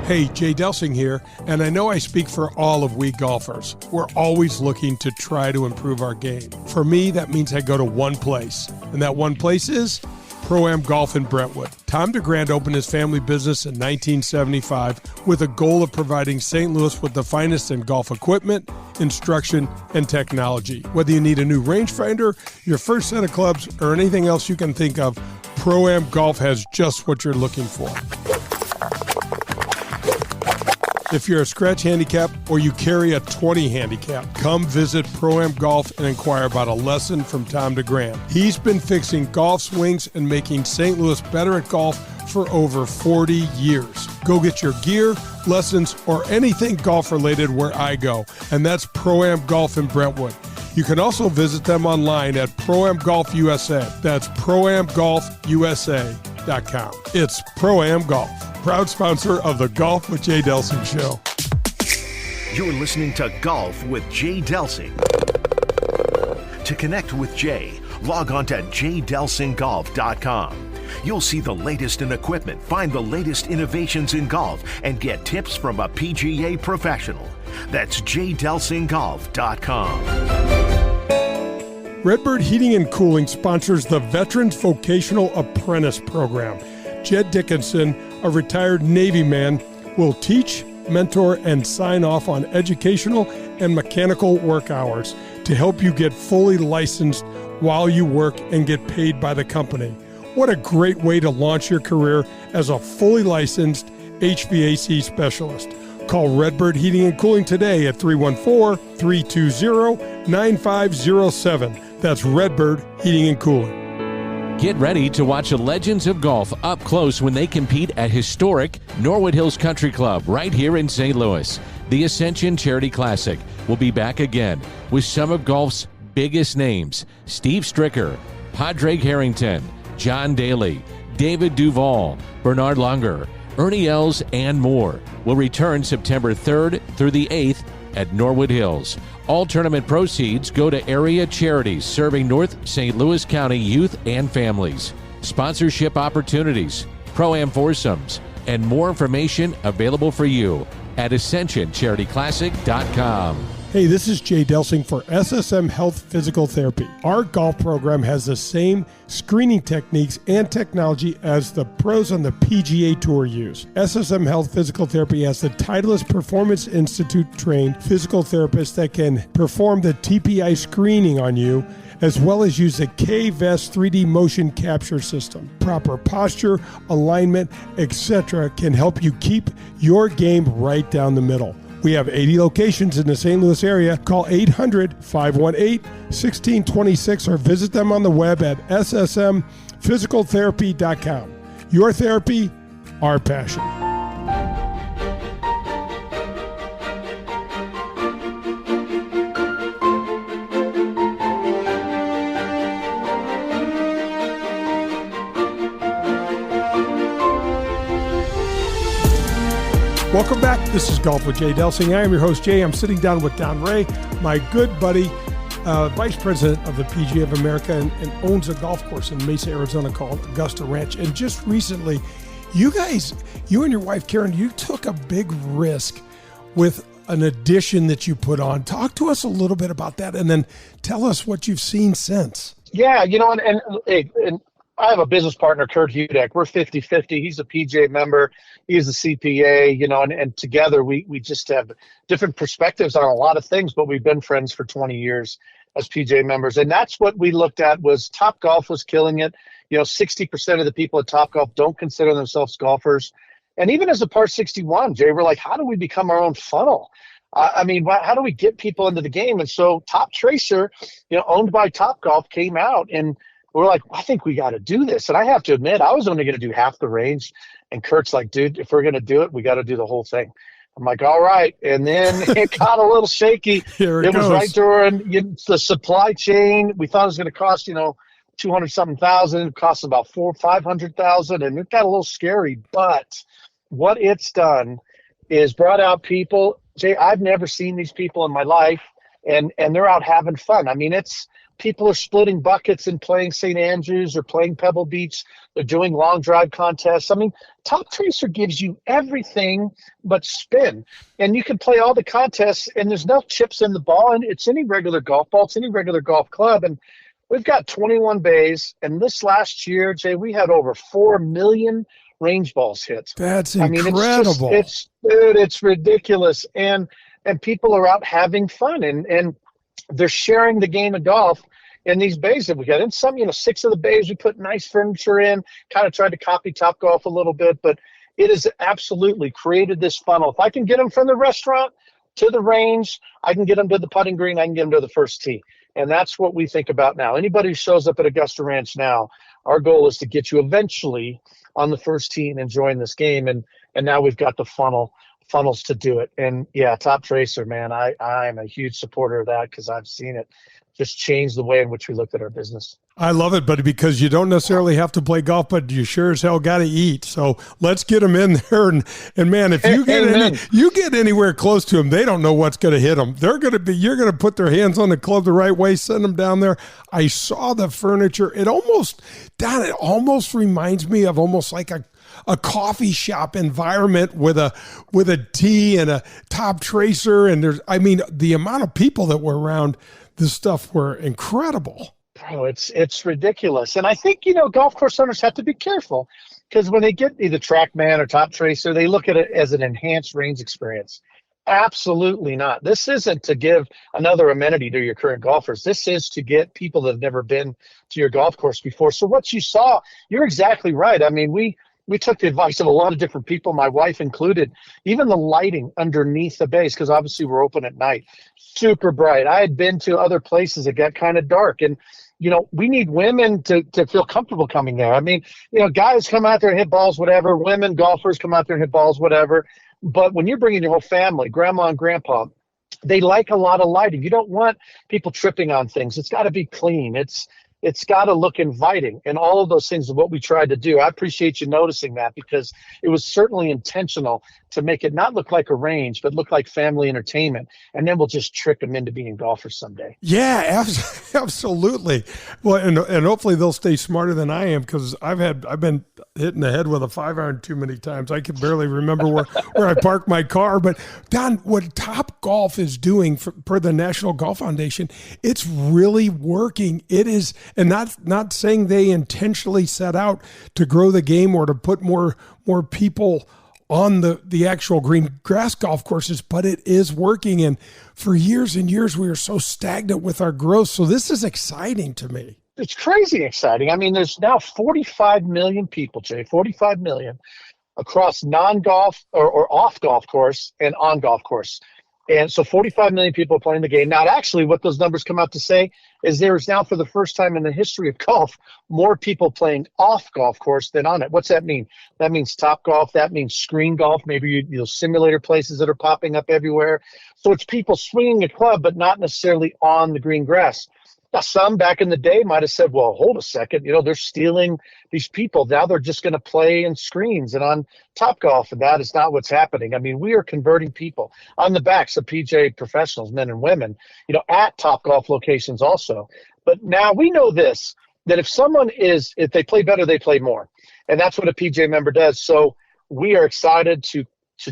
Hey, Jay Delsing here, and I know I speak for all of we golfers. We're always looking to try to improve our game. For me, that means I go to one place, and that one place is Pro-Am Golf in Brentwood. Tom DeGrand opened his family business in 1975 with a goal of providing St. Louis with the finest in golf equipment, instruction, and technology. Whether you need a new rangefinder, your first set of clubs, or anything else you can think of, Pro-Am Golf has just what you're looking for. If you're a scratch handicap or you carry a 20 handicap, come visit Pro-Am Golf and inquire about a lesson from Tom DeGrand. He's been fixing golf swings and making St. Louis better at golf for over 40 years. Go get your gear, lessons, or anything golf related where I go, and that's Pro-Am Golf in Brentwood. You can also visit them online at Pro-Am Golf USA. That's ProAmGolfUSA.com. It's Pro-Am Golf, proud sponsor of the Golf with Jay Delsing show. You're listening to Golf with Jay Delsing. To connect with Jay, log on to jdelsinggolf.com. You'll see the latest in equipment, find the latest innovations in golf, and get tips from a PGA professional. That's jdelsinggolf.com. Redbird Heating and Cooling sponsors the Veterans Vocational Apprentice Program. Jed Dickinson, a retired Navy man, will teach, mentor, and sign off on educational and mechanical work hours to help you get fully licensed while you work and get paid by the company. What a great way to launch your career as a fully licensed HVAC specialist. Call Redbird Heating and Cooling today at 314-320-9507. That's Redbird Heating and Cooling. Get ready to watch the legends of golf up close when they compete at historic Norwood Hills Country Club right here in St. Louis. The Ascension Charity Classic will be back again with some of golf's biggest names: Steve Stricker, Padraig Harrington, John Daly, David Duval, Bernard Langer, Ernie Els, and more will return September 3rd through the 8th at Norwood Hills. All tournament proceeds go to area charities serving North St. Louis County youth and families. Sponsorship opportunities, Pro-Am foursomes, and more information available for you at AscensionCharityClassic.com. Hey, this is Jay Delsing for SSM Health Physical Therapy. Our golf program has the same screening techniques and technology as the pros on the PGA Tour use. SSM Health Physical Therapy has the Titleist Performance Institute trained physical therapists that can perform the TPI screening on you, as well as use the K-Vest 3D motion capture system. Proper posture, alignment, etc. can help you keep your game right down the middle. We have 80 locations in the St. Louis area. Call 800-518-1626 or visit them on the web at ssmphysicaltherapy.com. Your therapy, our passion. Welcome back. This is Golf with Jay Delsing. I am your host, Jay. I'm sitting down with Don Rea, my good buddy, Vice President of the PGA of America, and owns a golf course in Mesa, Arizona called Augusta Ranch. And just recently, you and your wife, Karen, you took a big risk with an addition that you put on. Talk to us a little bit about that, and then tell us what you've seen since. Yeah, and I have a business partner, Kurt Hudek. We're 50-50. He's a PGA member. He's a CPA, and together we just have different perspectives on a lot of things, but we've been friends for 20 years as PGA members. And that's what we looked at was Topgolf was killing it. 60% of the people at Topgolf don't consider themselves golfers. And even as a Par 61, Jay, we're like, how do we become our own funnel? How do we get people into the game? And so Top Tracer, owned by Topgolf, came out and we're like, I think we got to do this. And I have to admit, I was only going to do half the range. And Kurt's like, dude, if we're going to do it, we got to do the whole thing. I'm like, all right. And then it got a little shaky. It was right during the supply chain. We thought it was going to cost, 200-something thousand. It cost about $500,000. And it got a little scary. But what it's done is brought out people. Jay, I've never seen these people in my life. And they're out having fun. People are splitting buckets and playing St. Andrews or playing Pebble Beach. They're doing long drive contests. Top Tracer gives you everything but spin. And you can play all the contests, and there's no chips in the ball, and it's any regular golf ball. It's any regular golf club. And we've got 21 bays. And this last year, Jay, we had over 4 million range balls hit. That's incredible. It's ridiculous. And people are out having fun. And they're sharing the game of golf in these bays that we got. In some, 6 of the bays we put nice furniture in, kind of tried to copy Topgolf a little bit, but it has absolutely created this funnel. If I can get them from the restaurant to the range, I can get them to the putting green, I can get them to the first tee. And that's what we think about now. Anybody who shows up at Augusta Ranch now, our goal is to get you eventually on the first tee and enjoying this game. And now we've got the funnels to do it. And yeah, Top Tracer, man, I'm a huge supporter of that because I've seen it just change the way in which we looked at our business. I love it, buddy, because you don't necessarily have to play golf, but you sure as hell got to eat. So let's get them in there. And man, if you get anywhere close to them, they don't know what's going to hit them. You're going to put their hands on the club the right way, send them down there. I saw the furniture. It almost reminds me of almost like a coffee shop environment with a tee and a Top Tracer. And the amount of people that were around this stuff were incredible. Oh, it's ridiculous. And I think, golf course owners have to be careful because when they get either TrackMan or Top Tracer, they look at it as an enhanced range experience. Absolutely not. This isn't to give another amenity to your current golfers. This is to get people that have never been to your golf course before. So what you saw, you're exactly right. We took the advice of a lot of different people, my wife included, even the lighting underneath the base, because obviously we're open at night, super bright. I had been to other places that got kind of dark. And, we need women to feel comfortable coming there. Guys come out there and hit balls, whatever. Women, golfers come out there and hit balls, whatever. But when you're bringing your whole family, grandma and grandpa, they like a lot of lighting. You don't want people tripping on things. It's got to be clean. It's got to look inviting, and all of those things are what we tried to do. I appreciate you noticing that because it was certainly intentional to make it not look like a range, but look like family entertainment. And then we'll just trick them into being golfers someday. Yeah, absolutely. Well, and hopefully they'll stay smarter than I am, because I've been hitting the head with a 5-iron too many times. I can barely remember where I parked my car. But Don, what Top Golf is doing per the National Golf Foundation, it's really working. It is, and not saying they intentionally set out to grow the game or to put more people on the actual green grass golf courses, but it is working. And for years and years, we were so stagnant with our growth. So this is exciting to me. It's crazy exciting. I mean, there's now 45 million people, Jay, 45 million across non-golf or off golf course and on golf course. And so 45 million people playing the game. Now, actually, what those numbers come out to say is there is now, for the first time in the history of golf, more people playing off golf course than on it. What's that mean? That means Top Golf. That means screen golf. Maybe simulator places that are popping up everywhere. So it's people swinging a club, but not necessarily on the green grass. Now, some back in the day might have said, well, hold a second, they're stealing these people. Now they're just going to play in screens and on Top Golf, and that is not what's happening. I mean, we are converting people on the backs of PGA professionals, men and women, at Top Golf locations also. But now we know this, that if they play better, they play more. And that's what a PGA member does. So we are excited to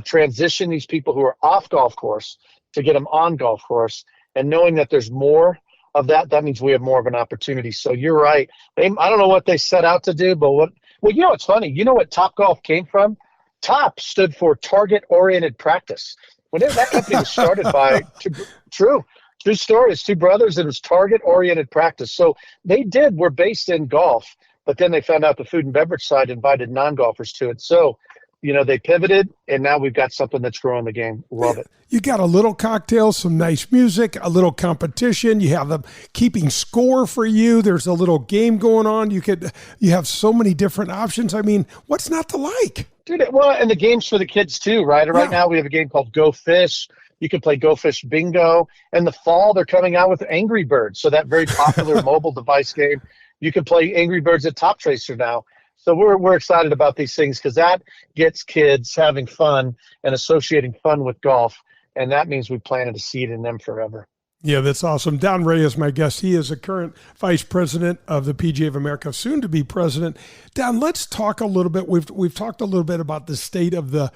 transition these people who are off golf course to get them on golf course, and knowing that there's more of that means we have more of an opportunity. So you're right. I don't know what they set out to do, but it's funny. You know what Top Golf came from? Top stood for Target Oriented Practice. That company was started by true stories, two brothers, and it was Target Oriented Practice. So we're based in golf, but then they found out the food and beverage side invited non-golfers to it. So they pivoted, and now we've got something that's growing the game. Love it. You got a little cocktail, some nice music, a little competition. You have them keeping score for you. There's a little game going on. You have so many different options. I mean, what's not to like? Dude, well, and the game's for the kids too, right? Right now we have a game called Go Fish. You can play Go Fish Bingo. In the fall, they're coming out with Angry Birds, so that very popular mobile device game. You can play Angry Birds at Top Tracer now. So we're excited about these things because that gets kids having fun and associating fun with golf, and that means we planted a seed in them forever. Yeah, that's awesome. Don Rea is my guest. He is the current vice president of the PGA of America, soon to be president. Don, let's talk a little bit. We've talked a little bit about the state of the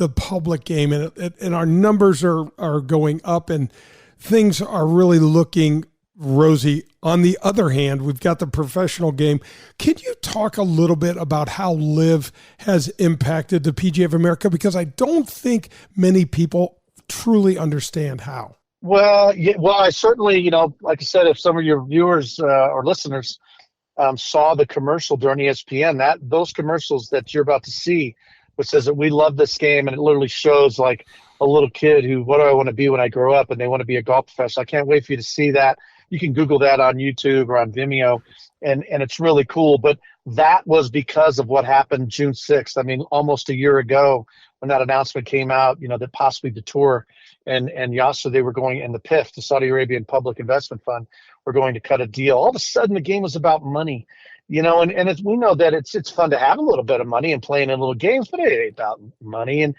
public game, and our numbers are going up, and things are really looking rosy. On the other hand, we've got the professional game. Can you talk a little bit about how LIV has impacted the PGA of America? Because I don't think many people truly understand how. Well, I certainly, like I said, if some of your viewers or listeners saw the commercial during ESPN, those commercials that you're about to see, which says that we love this game, and it literally shows like a little kid who, what do I want to be when I grow up? And they want to be a golf professional. I can't wait for you to see that. You can Google that on YouTube or on Vimeo, and it's really cool. But that was because of what happened June 6th. I mean, almost a year ago when that announcement came out, that possibly the tour and Yasser, they were going, and the PIF, the Saudi Arabian Public Investment Fund, were going to cut a deal. All of a sudden, the game was about money, and we know that it's fun to have a little bit of money and playing in little games, but it ain't about money. And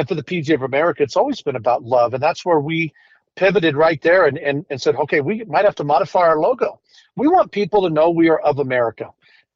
for the PGA of America, it's always been about love, and that's where we pivoted right there and said, okay, we might have to modify our logo. We want people to know we are of America.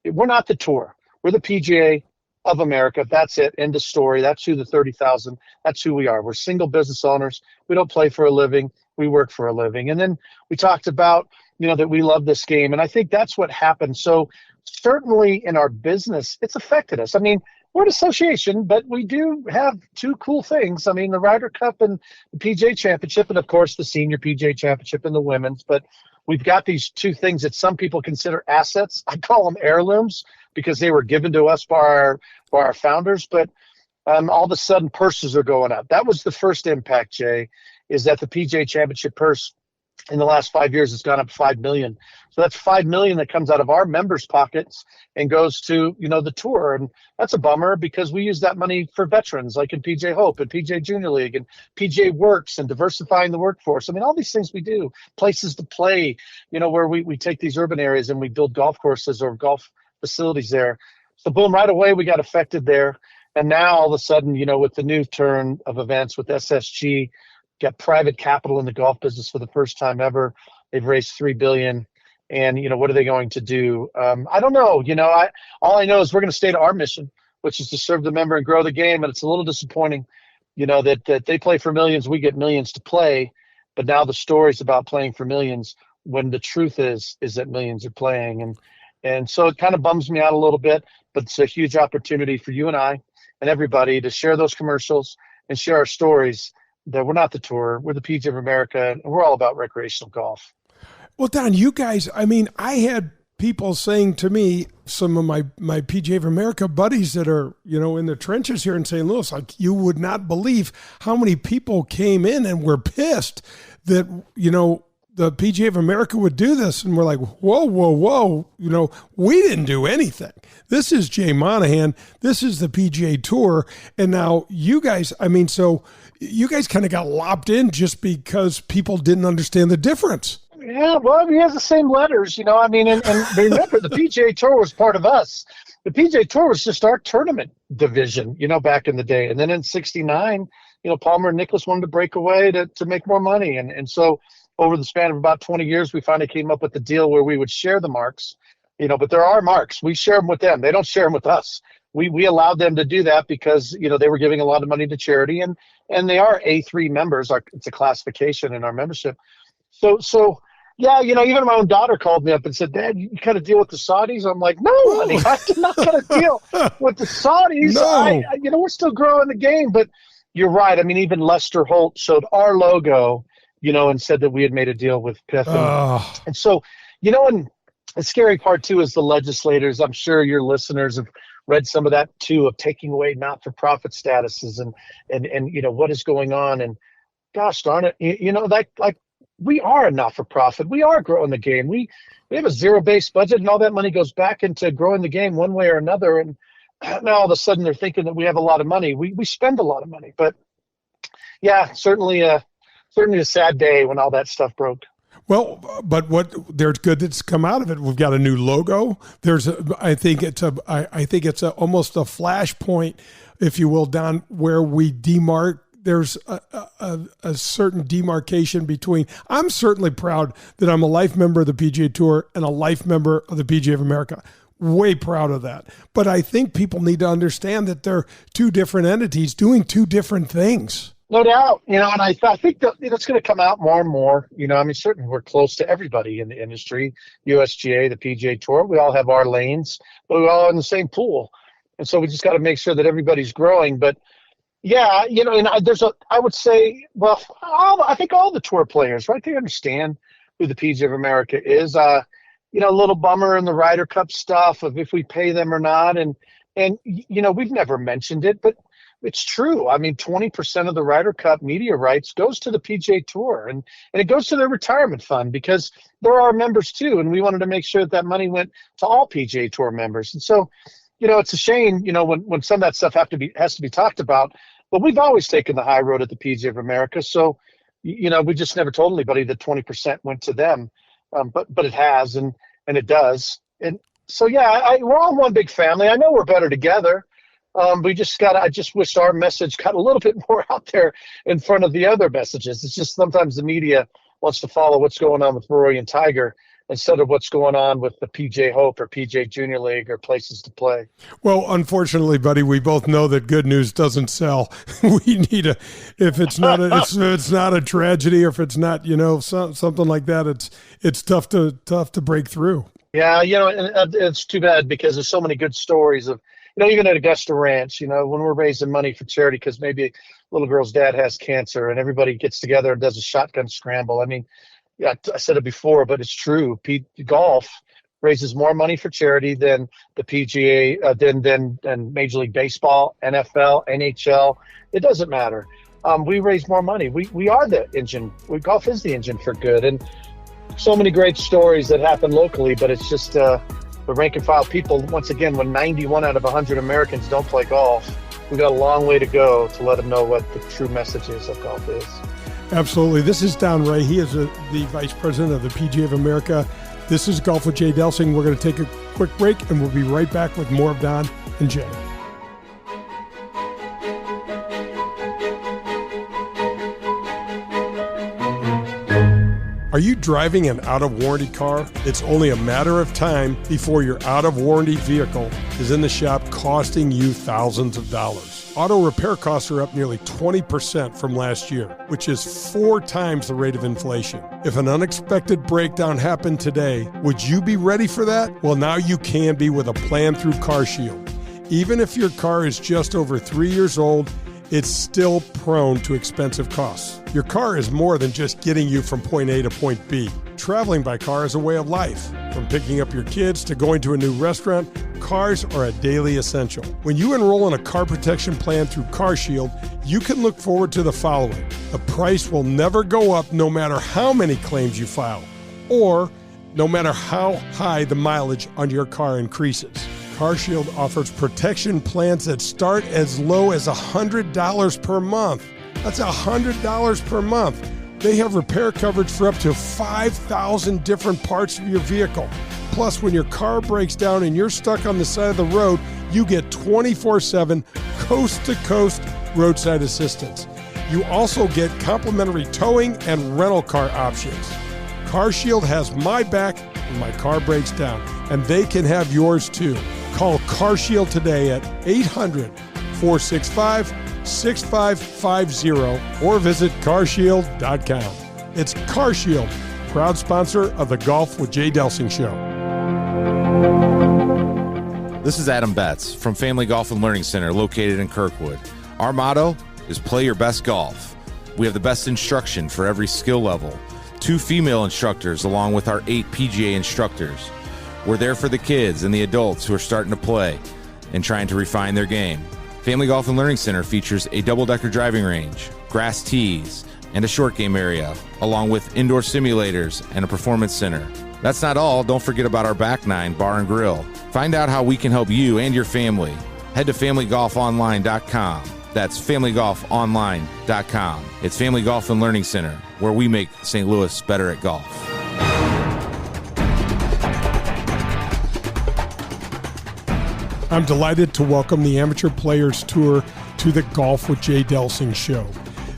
We're not the tour. We're the PGA of America. That's it. End of story. That's who the 30,000, that's who we are. We're single business owners. We don't play for a living. We work for a living. And then we talked about, that we love this game. And I think that's what happened. So certainly in our business, it's affected us. I mean, we're an association, but we do have two cool things. I mean, the Ryder Cup and the PGA Championship, and of course the Senior PGA Championship and the Women's. But we've got these two things that some people consider assets. I call them heirlooms because they were given to us by our founders. But all of a sudden, purses are going up. That was the first impact, Jay, is that the PGA Championship purse in the last 5 years has gone up $5 million. So that's $5 million that comes out of our members' pockets and goes to, the tour. And that's a bummer because we use that money for veterans like in PJ Hope and PJ Junior League and PJ Works and diversifying the workforce. I mean, all these things we do, places to play, where we take these urban areas and we build golf courses or golf facilities there. So boom, right away we got affected there. And now all of a sudden, with the new turn of events with SSG, got private capital in the golf business for the first time ever. They've raised $3 billion. And, what are they going to do? I don't know. All I know is we're going to stay to our mission, which is to serve the member and grow the game. And it's a little disappointing, that they play for millions. We get millions to play. But now the story's about playing for millions when the truth is that millions are playing. And so it kind of bums me out a little bit, but it's a huge opportunity for you and I and everybody to share those commercials and share our stories that we're not the tour, we're the PGA of America, and we're all about recreational golf. Well, Don, you guys, I had people saying to me, some of my PGA of America buddies that are, in the trenches here in St. Louis, like, you would not believe how many people came in and were pissed that, the PGA of America would do this. And we're like, whoa. We didn't do anything. This is Jay Monahan. This is the PGA Tour. And now you guys, so you guys kind of got lopped in just because people didn't understand the difference. Yeah, well, he has the same letters, and remember, the PGA Tour was part of us. The PGA Tour was just our tournament division, back in the day. And then in '69, Palmer and Nicklaus wanted to break away to make more money. And so over the span of about 20 years, we finally came up with the deal where we would share the marks, but there are marks. We share them with them. They don't share them with us. We allowed them to do that because, they were giving a lot of money to charity, and they are A3 members. It's a classification in our membership. So yeah, even my own daughter called me up and said, Dad, you kind of deal with the Saudis? I'm like, no, honey, I'm not going to deal with the Saudis. No. We're still growing the game. But you're right. Even Lester Holt showed our logo, and said that we had made a deal with PIF. And so, and the scary part, too, is the legislators. I'm sure your listeners have read some of that, too, of taking away not-for-profit statuses and what is going on. And gosh darn it, like we are a not-for-profit. We are growing the game. We have a zero-based budget, and all that money goes back into growing the game one way or another. And now all of a sudden they're thinking that we have a lot of money. We spend a lot of money. But, yeah, certainly a sad day when all that stuff broke. Well, but there's good that's come out of it. We've got a new logo. I think it's almost a flashpoint, if you will, Don, where we demark. There's a certain demarcation between. I'm certainly proud that I'm a life member of the PGA Tour and a life member of the PGA of America. Way proud of that. But I think people need to understand that they're two different entities doing two different things. No doubt. And I think that it's going to come out more and more. Certainly we're close to everybody in the industry, USGA, the PGA Tour. We all have our lanes, but we're all in the same pool. And so we just got to make sure that everybody's growing. But yeah, and I would say, well, I think all the tour players, right? They understand who the PGA of America is. A little bummer in the Ryder Cup stuff of if we pay them or not. And we've never mentioned it, but it's true. 20% of the Ryder Cup media rights goes to the PGA Tour, and it goes to their retirement fund because they're our members too. And we wanted to make sure that money went to all PGA Tour members. And so, it's a shame, when some of that stuff has to be talked about. But we've always taken the high road at the PGA of America. So, we just never told anybody that 20% went to them. But it has, and it does. And so, yeah, we're all one big family. I know we're better together. I just wish our message got a little bit more out there in front of the other messages. It's just sometimes the media wants to follow what's going on with Rory and Tiger instead of what's going on with the PJ Hope or PJ Junior League or places to play. Well, unfortunately, buddy, we both know that good news doesn't sell. We need if it's not a tragedy, or if it's not, something like that, it's tough to break through. Yeah, and it's too bad because there's so many good stories of, even at Augusta Ranch, when we're raising money for charity because maybe a little girl's dad has cancer and everybody gets together and does a shotgun scramble. Yeah, I said it before, but it's true. Golf raises more money for charity than the PGA, than Major League Baseball, NFL, NHL. It doesn't matter. We raise more money. We are the engine. Golf is the engine for good. And so many great stories that happen locally, but it's just the rank and file people, once again, when 91 out of 100 Americans don't play golf, we've got a long way to go to let them know what the true message is of golf is. Absolutely. This is Don Rea. He is the Vice President of the PGA of America. This is Golf with Jay Delsing. We're going to take a quick break, and we'll be right back with more of Don and Jay. Are you driving an out-of-warranty car? It's only a matter of time before your out-of-warranty vehicle is in the shop costing you thousands of dollars. Auto repair costs are up nearly 20% from last year, which is 4 times the rate of inflation. If an unexpected breakdown happened today, would you be ready for that? Well, now you can be with a plan through CarShield. Even if your car is just over 3 years old, it's still prone to expensive costs. Your car is more than just getting you from point A to point B. Traveling by car is a way of life. From picking up your kids to going to a new restaurant, cars are a daily essential. When you enroll in a car protection plan through CarShield, you can look forward to the following. The price will never go up no matter how many claims you file, or no matter how high the mileage on your car increases. CarShield offers protection plans that start as low as $100 per month. That's $100 per month. They have repair coverage for up to 5,000 different parts of your vehicle. Plus, when your car breaks down and you're stuck on the side of the road, you get 24/7 coast-to-coast roadside assistance. You also get complimentary towing and rental car options. CarShield has my back when my car breaks down, and they can have yours too. Call CarShield today at 800-465-6550 or visit carshield.com. It's CarShield, proud sponsor of the Golf with Jay Delsing show. This is Adam Betts from Family Golf and Learning Center located in Kirkwood. Our motto is play your best golf. We have the best instruction for every skill level. 2 female instructors along with our 8 PGA instructors. We're there for the kids and the adults who are starting to play and trying to refine their game. Family Golf and Learning Center features a double-decker driving range, grass tees, and a short game area, along with indoor simulators and a performance center. That's not all. Don't forget about our Back Nine Bar and Grill. Find out how we can help you and your family. Head to familygolfonline.com. That's familygolfonline.com. It's Family Golf and Learning Center, where we make St. Louis better at golf. I'm delighted to welcome the Amateur Players Tour to the Golf with Jay Delsing show.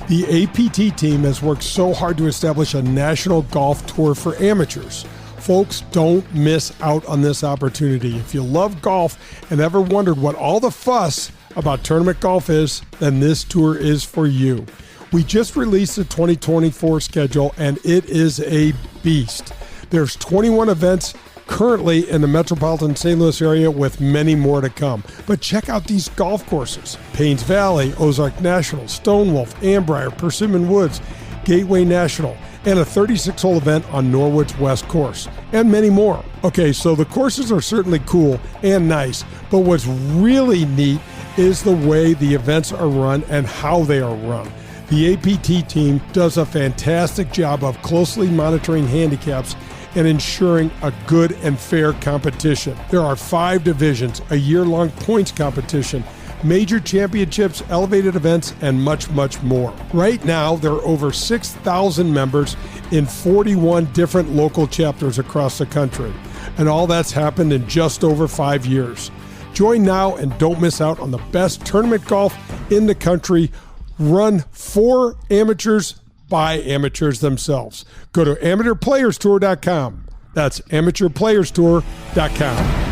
The APT team has worked so hard to establish a national golf tour for amateurs. Folks, don't miss out on this opportunity. If you love golf and ever wondered what all the fuss about tournament golf is, then this tour is for you. We just released the 2024 schedule, and it is a beast. There's 21 events currently in the metropolitan St. Louis area, with many more to come. But check out these golf courses: Paynes Valley, Ozark National, Stonewolf, Ambrier, Persimmon Woods, Gateway National, and a 36-hole event on Norwood's West Course, and many more. Okay, so the courses are certainly cool and nice, but what's really neat is the way the events are run and how they are run. The APT team does a fantastic job of closely monitoring handicaps and ensuring a good and fair competition. There are 5 divisions, a year-long points competition, major championships, elevated events, and much, much more. Right now, there are over 6,000 members in 41 different local chapters across the country, and all that's happened in just over 5 years. Join now and don't miss out on the best tournament golf in the country, run for amateurs by amateurs themselves. Go to amateurplayerstour.com. That's amateurplayerstour.com.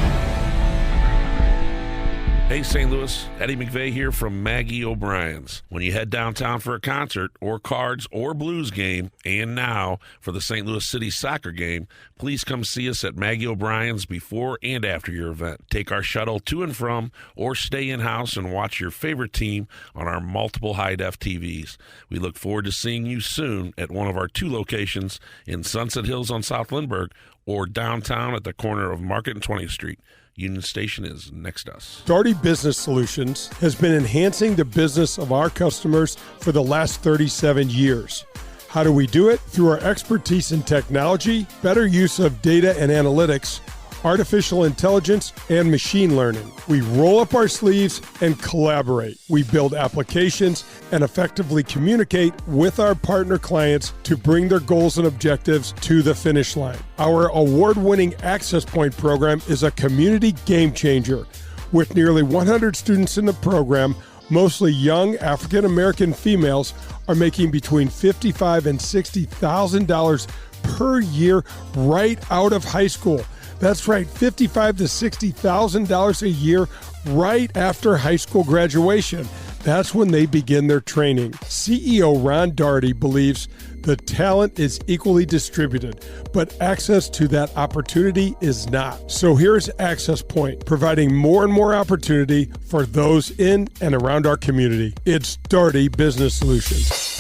Hey, St. Louis, Eddie McVeigh here from Maggie O'Brien's. When you head downtown for a concert or cards or blues game, and now for the St. Louis City soccer game, please come see us at Maggie O'Brien's before and after your event. Take our shuttle to and from, or stay in-house and watch your favorite team on our multiple high-def TVs. We look forward to seeing you soon at one of our 2 locations in Sunset Hills on South Lindbergh or downtown at the corner of Market and 20th Street. Union Station is next to us. Darty Business Solutions has been enhancing the business of our customers for the last 37 years. How do we do it? Through our expertise in technology, better use of data and analytics, artificial intelligence, and machine learning. We roll up our sleeves and collaborate. We build applications and effectively communicate with our partner clients to bring their goals and objectives to the finish line. Our award-winning Access Point program is a community game changer. With nearly 100 students in the program, Mostly young African-American females are making between $55,000 and $60,000 per year right out of high school. That's right, $55,000 to $60,000 a year right after high school graduation. That's when they begin their training. CEO Ron Daugherty believes the talent is equally distributed, but access to that opportunity is not. So here's Access Point, providing more and more opportunity for those in and around our community. It's Daugherty Business Solutions.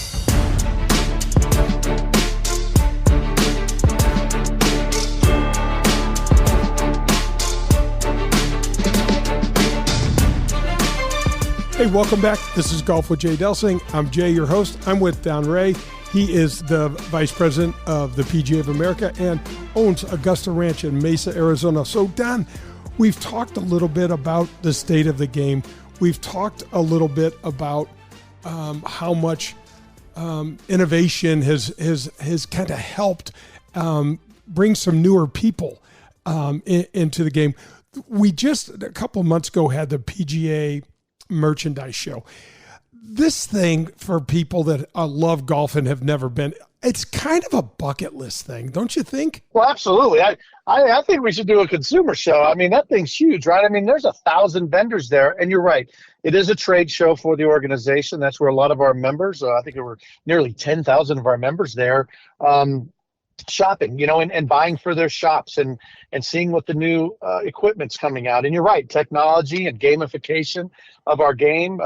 Hey, welcome back. This is Golf with Jay Delsing. I'm Jay, your host. I'm with Don Rea. He is the Vice President of the PGA of America and owns Augusta Ranch in Mesa, Arizona. So, Don, we've talked a little bit about the state of the game. We've talked a little bit about how much innovation has kind of helped bring some newer people into the game. We just, a couple of months ago, had the PGA merchandise show. This thing, for people that love golf and have never been, it's kind of a bucket list thing, don't you think? Well, absolutely. I think we should do a consumer show. I mean, that thing's huge, right? I mean, there's 1,000 vendors there, and you're right. It is a trade show for the organization. That's where a lot of our members, I think there were nearly 10,000 of our members there, shopping, and buying for their shops and seeing what the new equipment's coming out. And you're right, technology and gamification of our game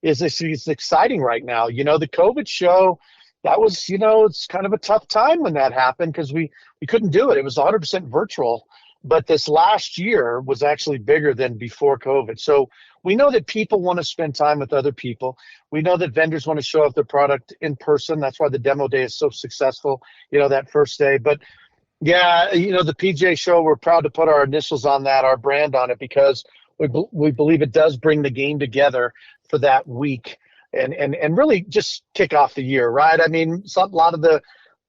is exciting right now. The COVID show, that was, it's kind of a tough time when that happened because we couldn't do it. It was 100% virtual. But this last year was actually bigger than before COVID. So we know that people want to spend time with other people. We know that vendors want to show off their product in person. That's why the demo day is so successful, that first day. But yeah, the PGA show, we're proud to put our initials on that, our brand on it, because we believe it does bring the game together for that week and really just kick off the year, right? I mean, a lot of the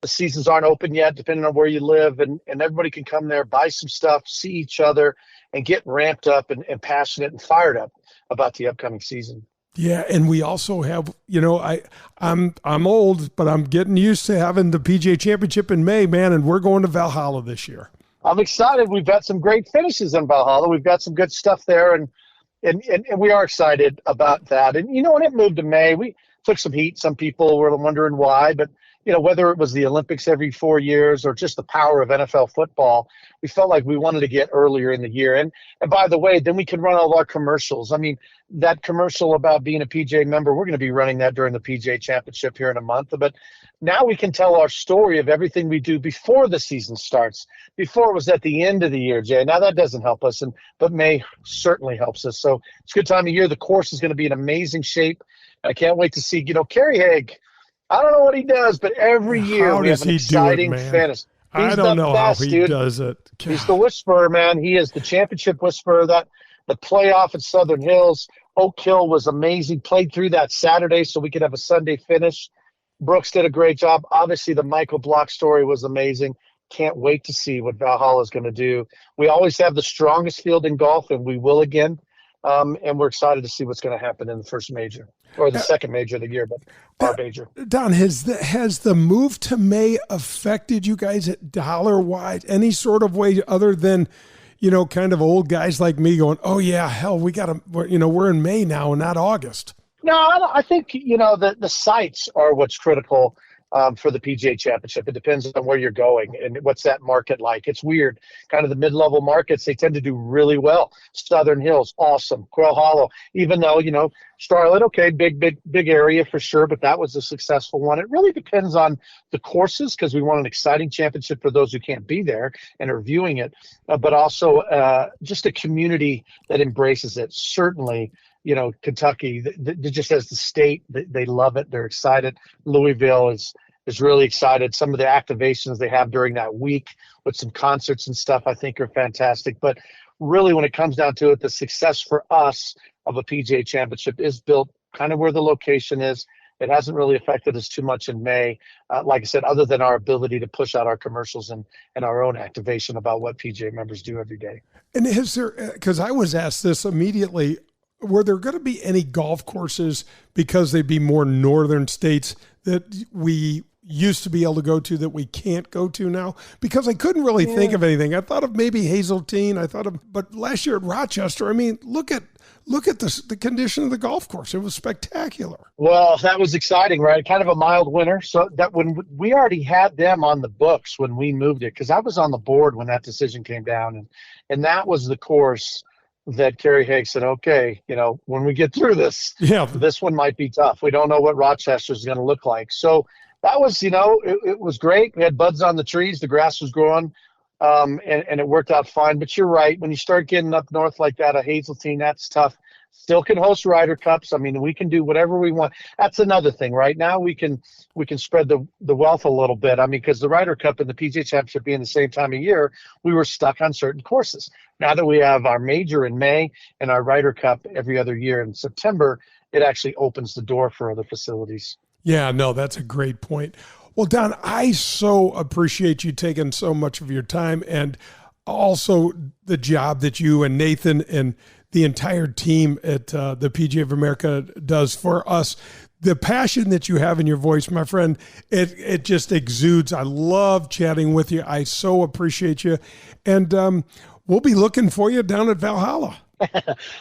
seasons aren't open yet, depending on where you live, and everybody can come there, buy some stuff, see each other, and get ramped up and passionate and fired up about the upcoming season. Yeah, and we also have, I'm old, but I'm getting used to having the PGA Championship in May, man, and we're going to Valhalla this year. I'm excited. We've got some great finishes in Valhalla. We've got some good stuff there, and we are excited about that. And, when it moved to May, we took some heat. Some people were wondering why, but whether it was the Olympics every 4 years or just the power of NFL football, we felt like we wanted to get earlier in the year. And by the way, then we can run all our commercials. I mean, that commercial about being a PGA member, we're going to be running that during the PGA Championship here in a month. But now we can tell our story of everything we do before the season starts. Before it was at the end of the year, Jay. Now that doesn't help us, but May certainly helps us. So it's a good time of year. The course is going to be in amazing shape. I can't wait to see, Kerry Haig. I don't know what he does, but every year we have an exciting finish. I don't know how he does it. He's the whisperer, man. He is the championship whisperer. The playoff at Southern Hills, Oak Hill was amazing. Played through that Saturday so we could have a Sunday finish. Brooks did a great job. Obviously, the Michael Block story was amazing. Can't wait to see what Valhalla is going to do. We always have the strongest field in golf, and we will again. And we're excited to see what's going to happen in the first major or the second major of the year, but our major. Don, has the move to May affected you guys at dollar-wise, any sort of way other than, kind of old guys like me going, oh yeah, hell, we're in May now and not August? No, I think, the sites are what's critical for the PGA Championship. It depends on where you're going and what's that market like. It's weird. Kind of the mid-level markets, they tend to do really well. Southern Hills, awesome. Quail Hollow, even though, Charlotte, okay, big area for sure, but that was a successful one. It really depends on the courses because we want an exciting championship for those who can't be there and are viewing it, but also just a community that embraces it. Certainly, Kentucky, just as the state, they love it. They're excited. Louisville is really excited. Some of the activations they have during that week with some concerts and stuff, I think are fantastic. But really, when it comes down to it, the success for us of a PGA Championship is built kind of where the location is. It hasn't really affected us too much in May, like I said, other than our ability to push out our commercials and our own activation about what PGA members do every day. And is there, because I was asked this immediately, were there going to be any golf courses, because they'd be more northern states, that we used to be able to go to that we can't go to now? Because I couldn't really think of anything. I thought of maybe Hazeltine. But last year at Rochester, I mean, look at the condition of the golf course. It was spectacular. Well, that was exciting, right? Kind of a mild winter. So that when we already had them on the books when we moved it, because I was on the board when that decision came down, and that was the course that Kerry Haig said, okay, when we get through this, this one might be tough. We don't know what Rochester is going to look like. So that was, it was great. We had buds on the trees. The grass was growing, and it worked out fine. But you're right. When you start getting up north like that, a Hazeltine, that's tough. Still can host Ryder Cups. I mean, we can do whatever we want. That's another thing. Right now, we can spread the wealth a little bit. I mean, because the Ryder Cup and the PGA Championship being the same time of year, we were stuck on certain courses. Now that we have our major in May and our Ryder Cup every other year in September, it actually opens the door for other facilities. Yeah, no, that's a great point. Well, Don, I so appreciate you taking so much of your time, and also the job that you and Nathan and the entire team at the PGA of America does for us. The passion that you have in your voice, my friend, it just exudes. I love chatting with you. I so appreciate you. And we'll be looking for you down at Valhalla.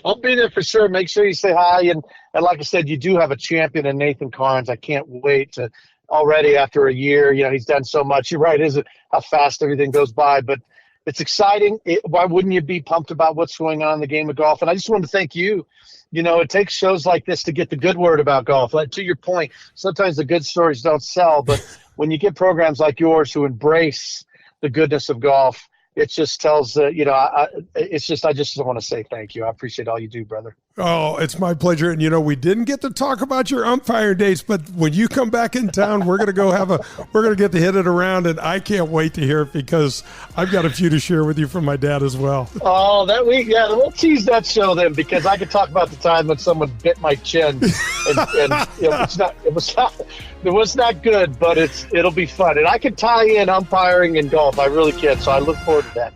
I'll be there for sure. Make sure you say hi. And like I said, you do have a champion in Nathan Carnes. I can't wait to already after a year. He's done so much. You're right. Isn't how fast everything goes by, but it's exciting. Why wouldn't you be pumped about what's going on in the game of golf? And I just want to thank you. It takes shows like this to get the good word about golf. Like, to your point, sometimes the good stories don't sell, but when you get programs like yours who embrace the goodness of golf, it just tells, I just want to say thank you. I appreciate all you do, brother. Oh, it's my pleasure. And, we didn't get to talk about your umpire days, but when you come back in town, we're going to go we're going to get to hit it around, and I can't wait to hear it, because I've got a few to share with you from my dad as well. Oh, we'll tease that show then, because I could talk about the time when someone bit my chin, and it was not good, but it'll be fun. And I can tie in umpiring and golf. I really can. So I look forward to that.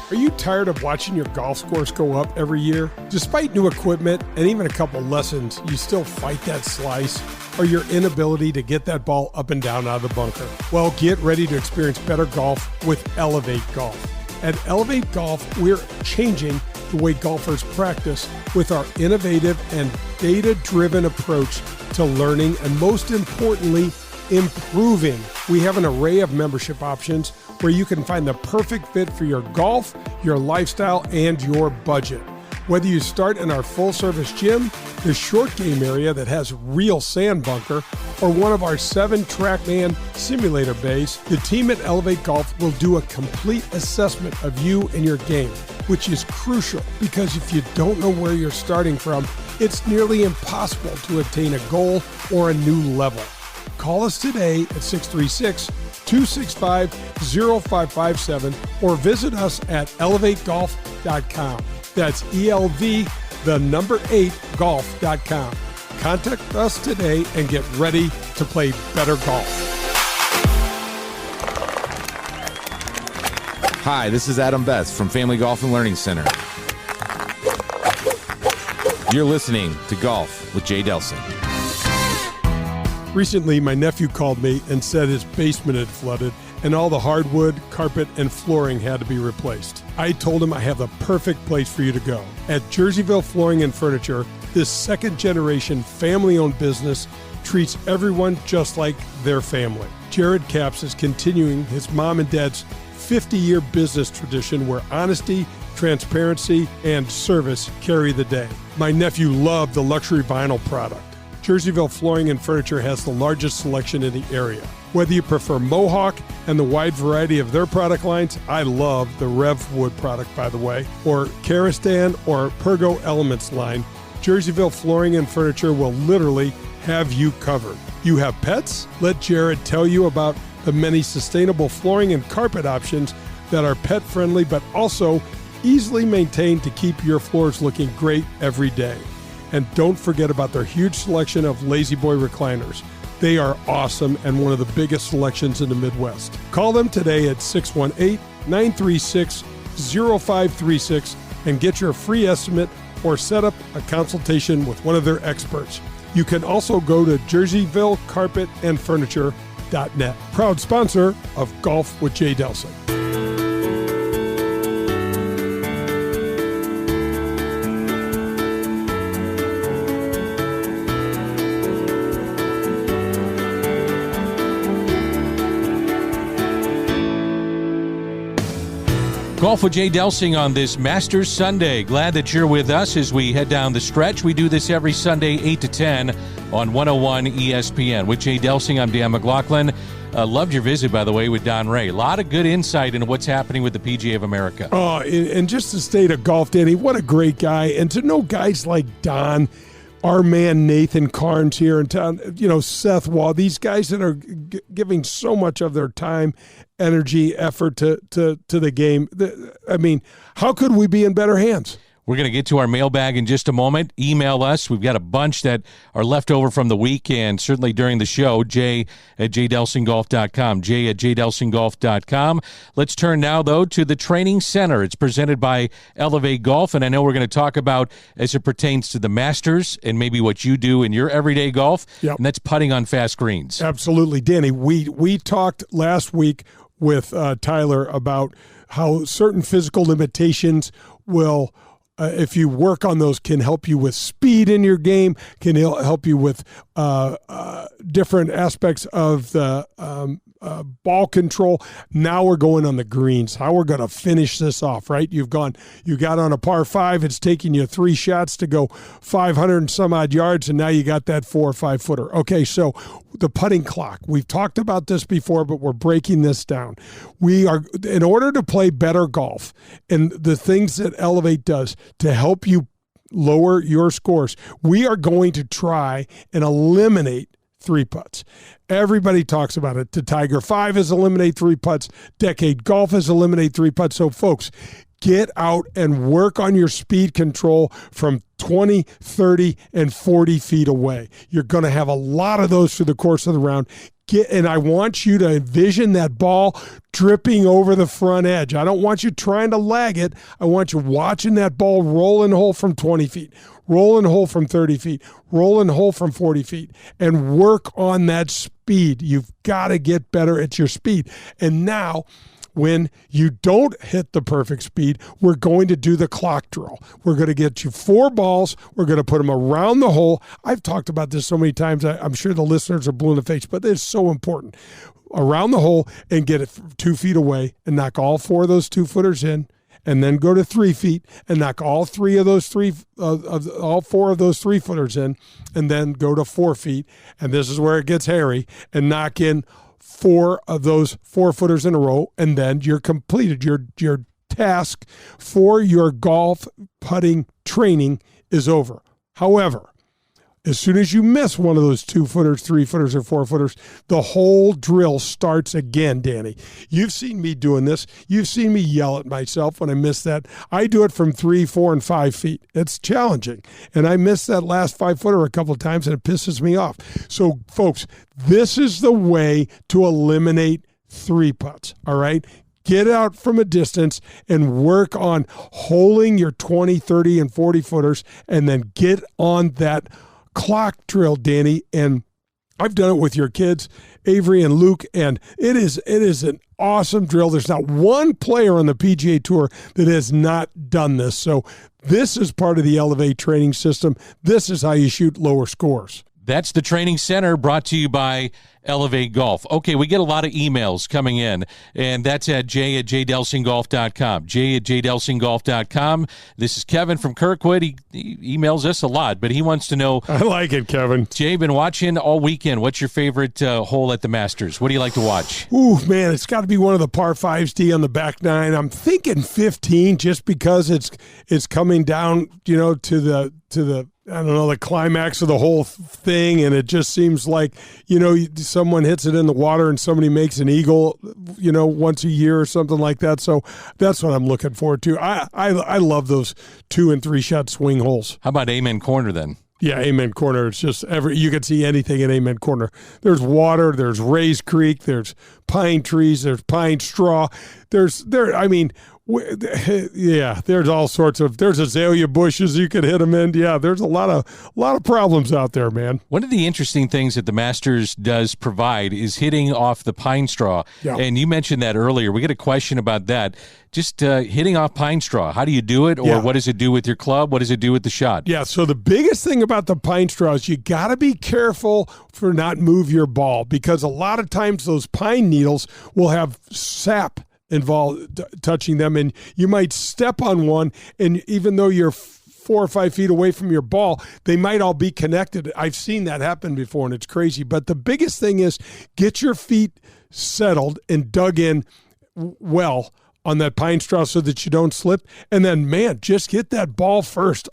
Are you tired of watching your golf scores go up every year? Despite new equipment and even a couple lessons, you still fight that slice or your inability to get that ball up and down out of the bunker? Well, get ready to experience better golf with Elevate Golf. At Elevate Golf, we're changing the way golfers practice with our innovative and data-driven approach to learning and, most importantly, improving. We have an array of membership options where you can find the perfect fit for your golf, your lifestyle, and your budget. Whether you start in our full-service gym, the short game area that has real sand bunker, or one of our 7 TrackMan simulator bays, the team at Elevate Golf will do a complete assessment of you and your game, which is crucial, because if you don't know where you're starting from, it's nearly impossible to attain a goal or a new level. Call us today at 636-265-0557 or visit us at elevategolf.com. That's ELV, the number 8, golf.com. Contact us today and get ready to play better golf. Hi, this is Adam Betts from Family Golf and Learning Center. You're listening to Golf with Jay Delsing. Recently, my nephew called me and said his basement had flooded and all the hardwood, carpet, and flooring had to be replaced. I told him I have the perfect place for you to go. At Jerseyville Flooring and Furniture, this second-generation family-owned business treats everyone just like their family. Jared Capps is continuing his mom and dad's 50-year business tradition where honesty, transparency, and service carry the day. My nephew loved the luxury vinyl product. Jerseyville Flooring and Furniture has the largest selection in the area. Whether you prefer Mohawk and the wide variety of their product lines, I love the Rev Wood product, by the way, or Karastan or Pergo Elements line, Jerseyville Flooring and Furniture will literally have you covered. You have pets? Let Jared tell you about the many sustainable flooring and carpet options that are pet-friendly but also easily maintained to keep your floors looking great every day. And don't forget about their huge selection of Lazy Boy recliners. They are awesome and one of the biggest selections in the Midwest. Call them today at 618-936-4643 0536 and get your free estimate or set up a consultation with one of their experts. You can also go to jerseyvillecarpetandfurniture.net. Proud sponsor of Golf with Jay Delsing. Golf with Jay Delsing on this Masters Sunday. Glad that you're with us as we head down the stretch. We do this every Sunday, 8 to 10 on 101 ESPN. With Jay Delsing, I'm Dan McLaughlin. Loved your visit, by the way, with Don Rea. A lot of good insight into what's happening with the PGA of America. Oh, and just the state of golf, Danny, what a great guy. And to know guys like Don, our man Nathan Carnes here in town, Seth Wall, these guys that are giving so much of their time, energy, effort to the game. I mean, how could we be in better hands? We're going to get to our mailbag in just a moment. Email us. We've got a bunch that are left over from the weekend, certainly during the show. Jay@jdelsinggolf.com. Jay@jdelsinggolf.com. Let's turn now, though, to the Training Center. It's presented by Elevate Golf, and I know we're going to talk about as it pertains to the Masters and maybe what you do in your everyday golf, and that's putting on fast greens. Absolutely. Danny, we talked last week with Tyler about how certain physical limitations will if you work on those, can help you with speed in your game, can help you with different aspects of the ball control. Now we're going on the greens. How we're going to finish this off, right? You got on a par 5. It's taking you 3 shots to go 500 and some odd yards, and now you got that 4 or 5 footer. Okay, so the putting clock. We've talked about this before, but we're breaking this down. We are, in order to play better golf, and the things that Elevate does to help you lower your scores, we are going to try and eliminate 3 putts. Everybody talks about it. The Tiger 5 has eliminated 3 putts. Decade Golf has eliminated 3 putts. So, folks, get out and work on your speed control from 20, 30, and 40 feet away. You're going to have a lot of those through the course of the round. And I want you to envision that ball dripping over the front edge. I don't want you trying to lag it. I want you watching that ball roll and hole from 20 feet, roll and hole from 30 feet, roll and hole from 40 feet, and work on that speed. You've got to get better at your speed. And now, when you don't hit the perfect speed, we're going to do the clock drill. We're going to get you 4 balls. We're going to put them around the hole. I've talked about this so many times. I'm sure the listeners are blue in the face, but it's so important. Around the hole and get it 2 feet away and knock all 4 of those 2-footers in, and then go to 3 feet and knock all 3 of those all 4 of those 3-footers in, and then go to 4 feet. And this is where it gets hairy, and knock in 4 of those 4-footers in a row, and then you're completed. Your task for your golf putting training is over. However, as soon as you miss one of those 2-footers, 3-footers, or 4-footers, the whole drill starts again, Danny. You've seen me doing this. You've seen me yell at myself when I miss that. I do it from 3, 4, and 5 feet. It's challenging. And I missed that last 5-footer a couple of times, and it pisses me off. So, folks, this is the way to eliminate 3 putts, all right? Get out from a distance and work on holing your 20, 30, and 40 footers, and then get on that clock drill, Danny. And I've done it with your kids, Avery and Luke, and it is an awesome drill. There's not one player on the PGA Tour that has not done this. So this is part of the Elevate training system. This is how you shoot lower scores. That's the Training Center, brought to you by Elevate Golf. Okay, we get a lot of emails coming in, and that's at jay@jdelsinggolf.com. Jay@jdelsinggolf.com. This is Kevin from Kirkwood. He emails us a lot, but he wants to know. I like it, Kevin. Jay, been watching all weekend. What's your favorite hole at the Masters? What do you like to watch? Ooh, man, it's got to be one of the par 5s, D, on the back 9. I'm thinking 15, just because it's coming down, to the I don't know, the climax of the whole thing, and it just seems like, someone hits it in the water and somebody makes an eagle, once a year or something like that. So that's what I'm looking forward to. I love those 2 and 3 shot swing holes. How about Amen Corner then? Yeah, Amen Corner. It's just you can see anything in Amen Corner. There's water, there's Rays Creek, there's pine trees, there's pine straw. I mean, yeah, there's all sorts of, there's azalea bushes you could hit them in. Yeah, there's a lot of problems out there, man. One of the interesting things that the Masters does provide is hitting off the pine straw. Yeah. And you mentioned that earlier. We get a question about that. Just hitting off pine straw. How do you do it? Or what does it do with your club? What does it do with the shot? Yeah, so the biggest thing about the pine straw is you got to be careful for not move your ball, because a lot of times those pine needles will have sap involved touching them, and you might step on one, and even though you're 4 or 5 feet away from your ball, they might all be connected. I've seen that happen before, and it's crazy. But the biggest thing is get your feet settled and dug in well on that pine straw so that you don't slip. And then, man, just hit that ball first.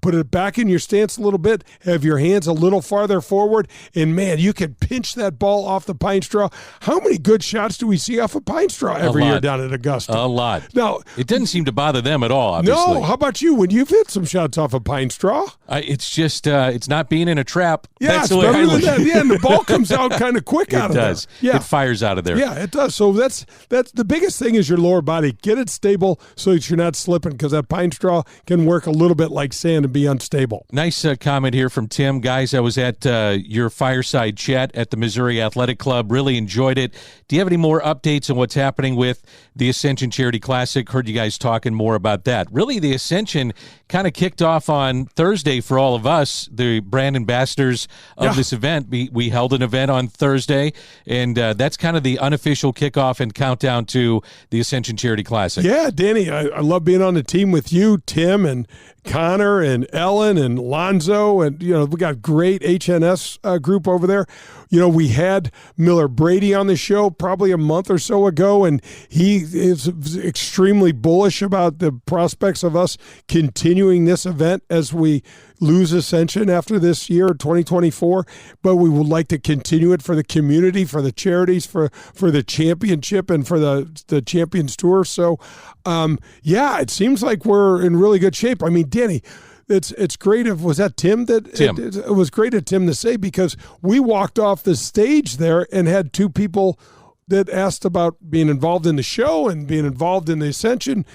Put it back in your stance a little bit, have your hands a little farther forward, and, man, you can pinch that ball off the pine straw. How many good shots do we see off a pine straw every year down at Augusta? A lot. Now, it doesn't seem to bother them at all, obviously. No, how about you? When you've hit some shots off a pine straw? It's just, it's not being in a trap. Yeah, that's it's the way better I look than that. Yeah, and the ball comes out kind of quick out of there. It does. Yeah. It fires out of there. Yeah, it does. So that's the biggest thing is your lower body. Get it stable so that you're not slipping, because that pine straw can work a little bit like sand and be unstable. Nice comment here from Tim. Guys, I was at your fireside chat at the Missouri Athletic Club. Really enjoyed it. Do you have any more updates on what's happening with the Ascension Charity Classic? Heard you guys talking more about that. Really, the Ascension kind of kicked off on Thursday for all of us, the brand ambassadors of this event. We held an event on Thursday, and that's kind of the unofficial kickoff and countdown to the Ascension Charity Classic. Yeah, Danny, I love being on the team with you, Tim, and Connor, and Ellen, and Lonzo, and, we got great HNS group over there. We had Miller Brady on the show probably a month or so ago, and he is extremely bullish about the prospects of us continuing this event as we lose Ascension after this year, 2024, but we would like to continue it for the community, for the charities, for the championship, and for the Champions Tour. So, it seems like we're in really good shape. I mean, Danny, it's great was that Tim that Tim. It was great of Tim to say, because we walked off the stage there and had two people that asked about being involved in the show and being involved in the Ascension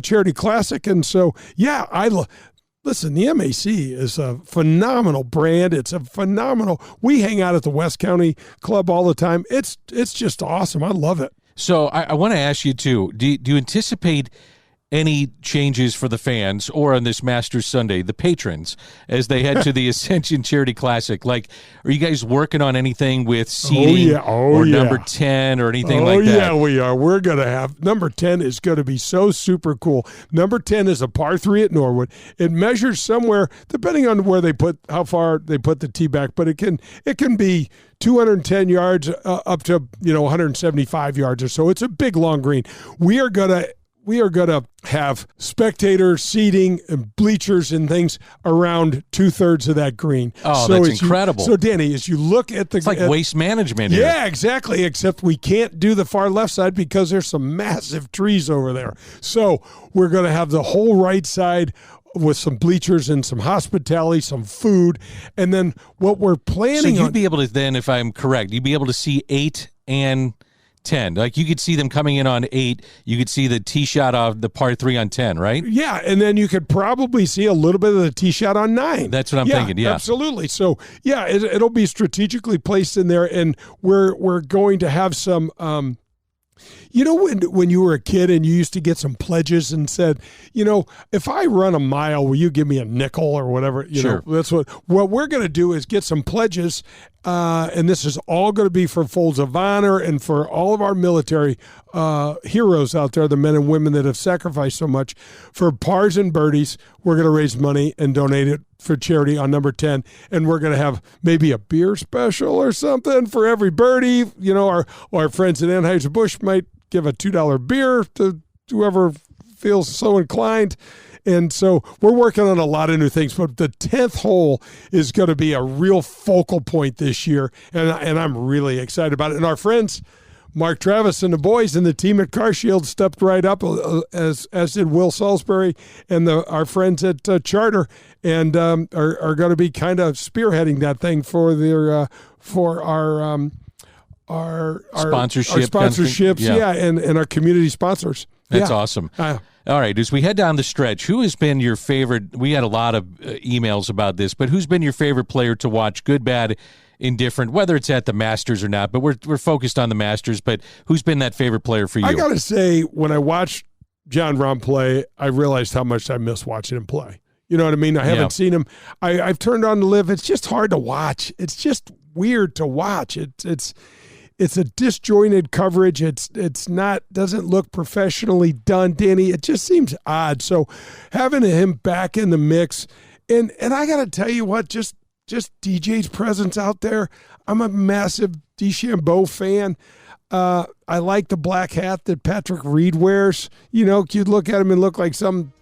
Charity Classic. And so, listen, the MAC is a phenomenal brand. It's a phenomenal. We hang out at the West County Club all the time. It's just awesome. I love it. So I want to ask you, too, do you anticipate any changes for the fans, or on this Masters Sunday, the patrons, as they head to the Ascension Charity Classic? Like, are you guys working on anything with seating or number 10 or anything like that? Oh, yeah, we are. We're going to have number 10 is going to be so super cool. Number 10 is a par 3 at Norwood. It measures somewhere, depending on where how far they put the tee back, but it can be 210 yards up to 175 yards or so. It's a big, long green. We are going to have spectator seating and bleachers and things around 2/3 of that green. Oh, so that's incredible. So, Danny, as you look at it's like waste management here. Yeah, exactly, except we can't do the far left side because there's some massive trees over there. So we're going to have the whole right side with some bleachers and some hospitality, some food, and then what we're planning So you'd be able to then, if I'm correct, you'd be able to see 8 and 10. Like, you could see them coming in on 8. You could see the tee shot of the par 3 on 10, right? Yeah, and then you could probably see a little bit of the tee shot on 9. That's what I'm thinking, yeah. Absolutely. So, yeah, it'll be strategically placed in there, and we're going to have some when you were a kid and you used to get some pledges and said, if I run a mile, will you give me a nickel or whatever? Sure. That's what we're going to do is get some pledges, and this is all going to be for Folds of Honor and for all of our military heroes out there, the men and women that have sacrificed so much. For pars and birdies, we're going to raise money and donate it for charity on number 10, and we're going to have maybe a beer special or something for every birdie. Our friends at Anheuser-Busch might give a $2 beer to whoever feels so inclined. And so we're working on a lot of new things, but the 10th hole is going to be a real focal point this year, and I'm really excited about it. And our friends, Mark Travis and the boys and the team at CarShield, stepped right up, as did Will Salisbury and our friends at Charter, and are going to be kind of spearheading that thing for sponsorships. And our community sponsors. That's awesome. All right, as we head down the stretch, who has been your favorite? We had a lot of emails about this, but who's been your favorite player to watch, good, bad, indifferent, whether it's at the Masters or not? But we're focused on the Masters, but who's been that favorite player for you? I got to say, when I watched Jon Rahm play, I realized how much I miss watching him play. You know what I mean? I haven't seen him. I've turned on to Live. It's just hard to watch. It's just weird to watch. It's a disjointed coverage. It's not, doesn't look professionally done, Danny. It just seems odd. So having him back in the mix, and I got to tell you what, just DJ's presence out there. I'm a massive DeChambeau fan. I like the black hat that Patrick Reed wears. You know, you'd look at him and look like some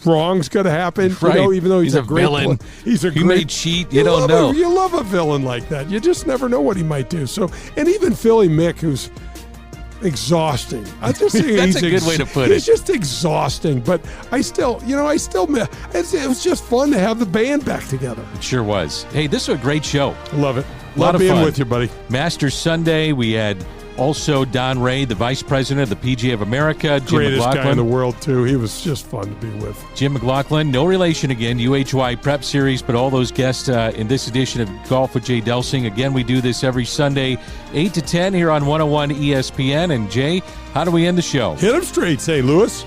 wrong's going to happen. Right. You know, even though he's a great villain. He may cheat. You don't know. You love a villain like that. You just never know what he might do. So, and even Philly Mick, who's exhausting. I just think that's a good way to put it. He's just exhausting. But I still it was just fun to have the band back together. It sure was. Hey, this was a great show. Love it. Love being fun. with you, buddy. Masters Sunday, we had also Don Rea, the vice president of the PGA of America. Jim Greatest McLaughlin. guy in the world, too. He was just fun to be with. Jim McLaughlin, no relation again, UHY Prep Series, but all those guests in this edition of Golf with Jay Delsing. Again, we do this every Sunday, 8 to 10 here on 101 ESPN. And Jay, how do we end the show? Hit him straight, St. Louis.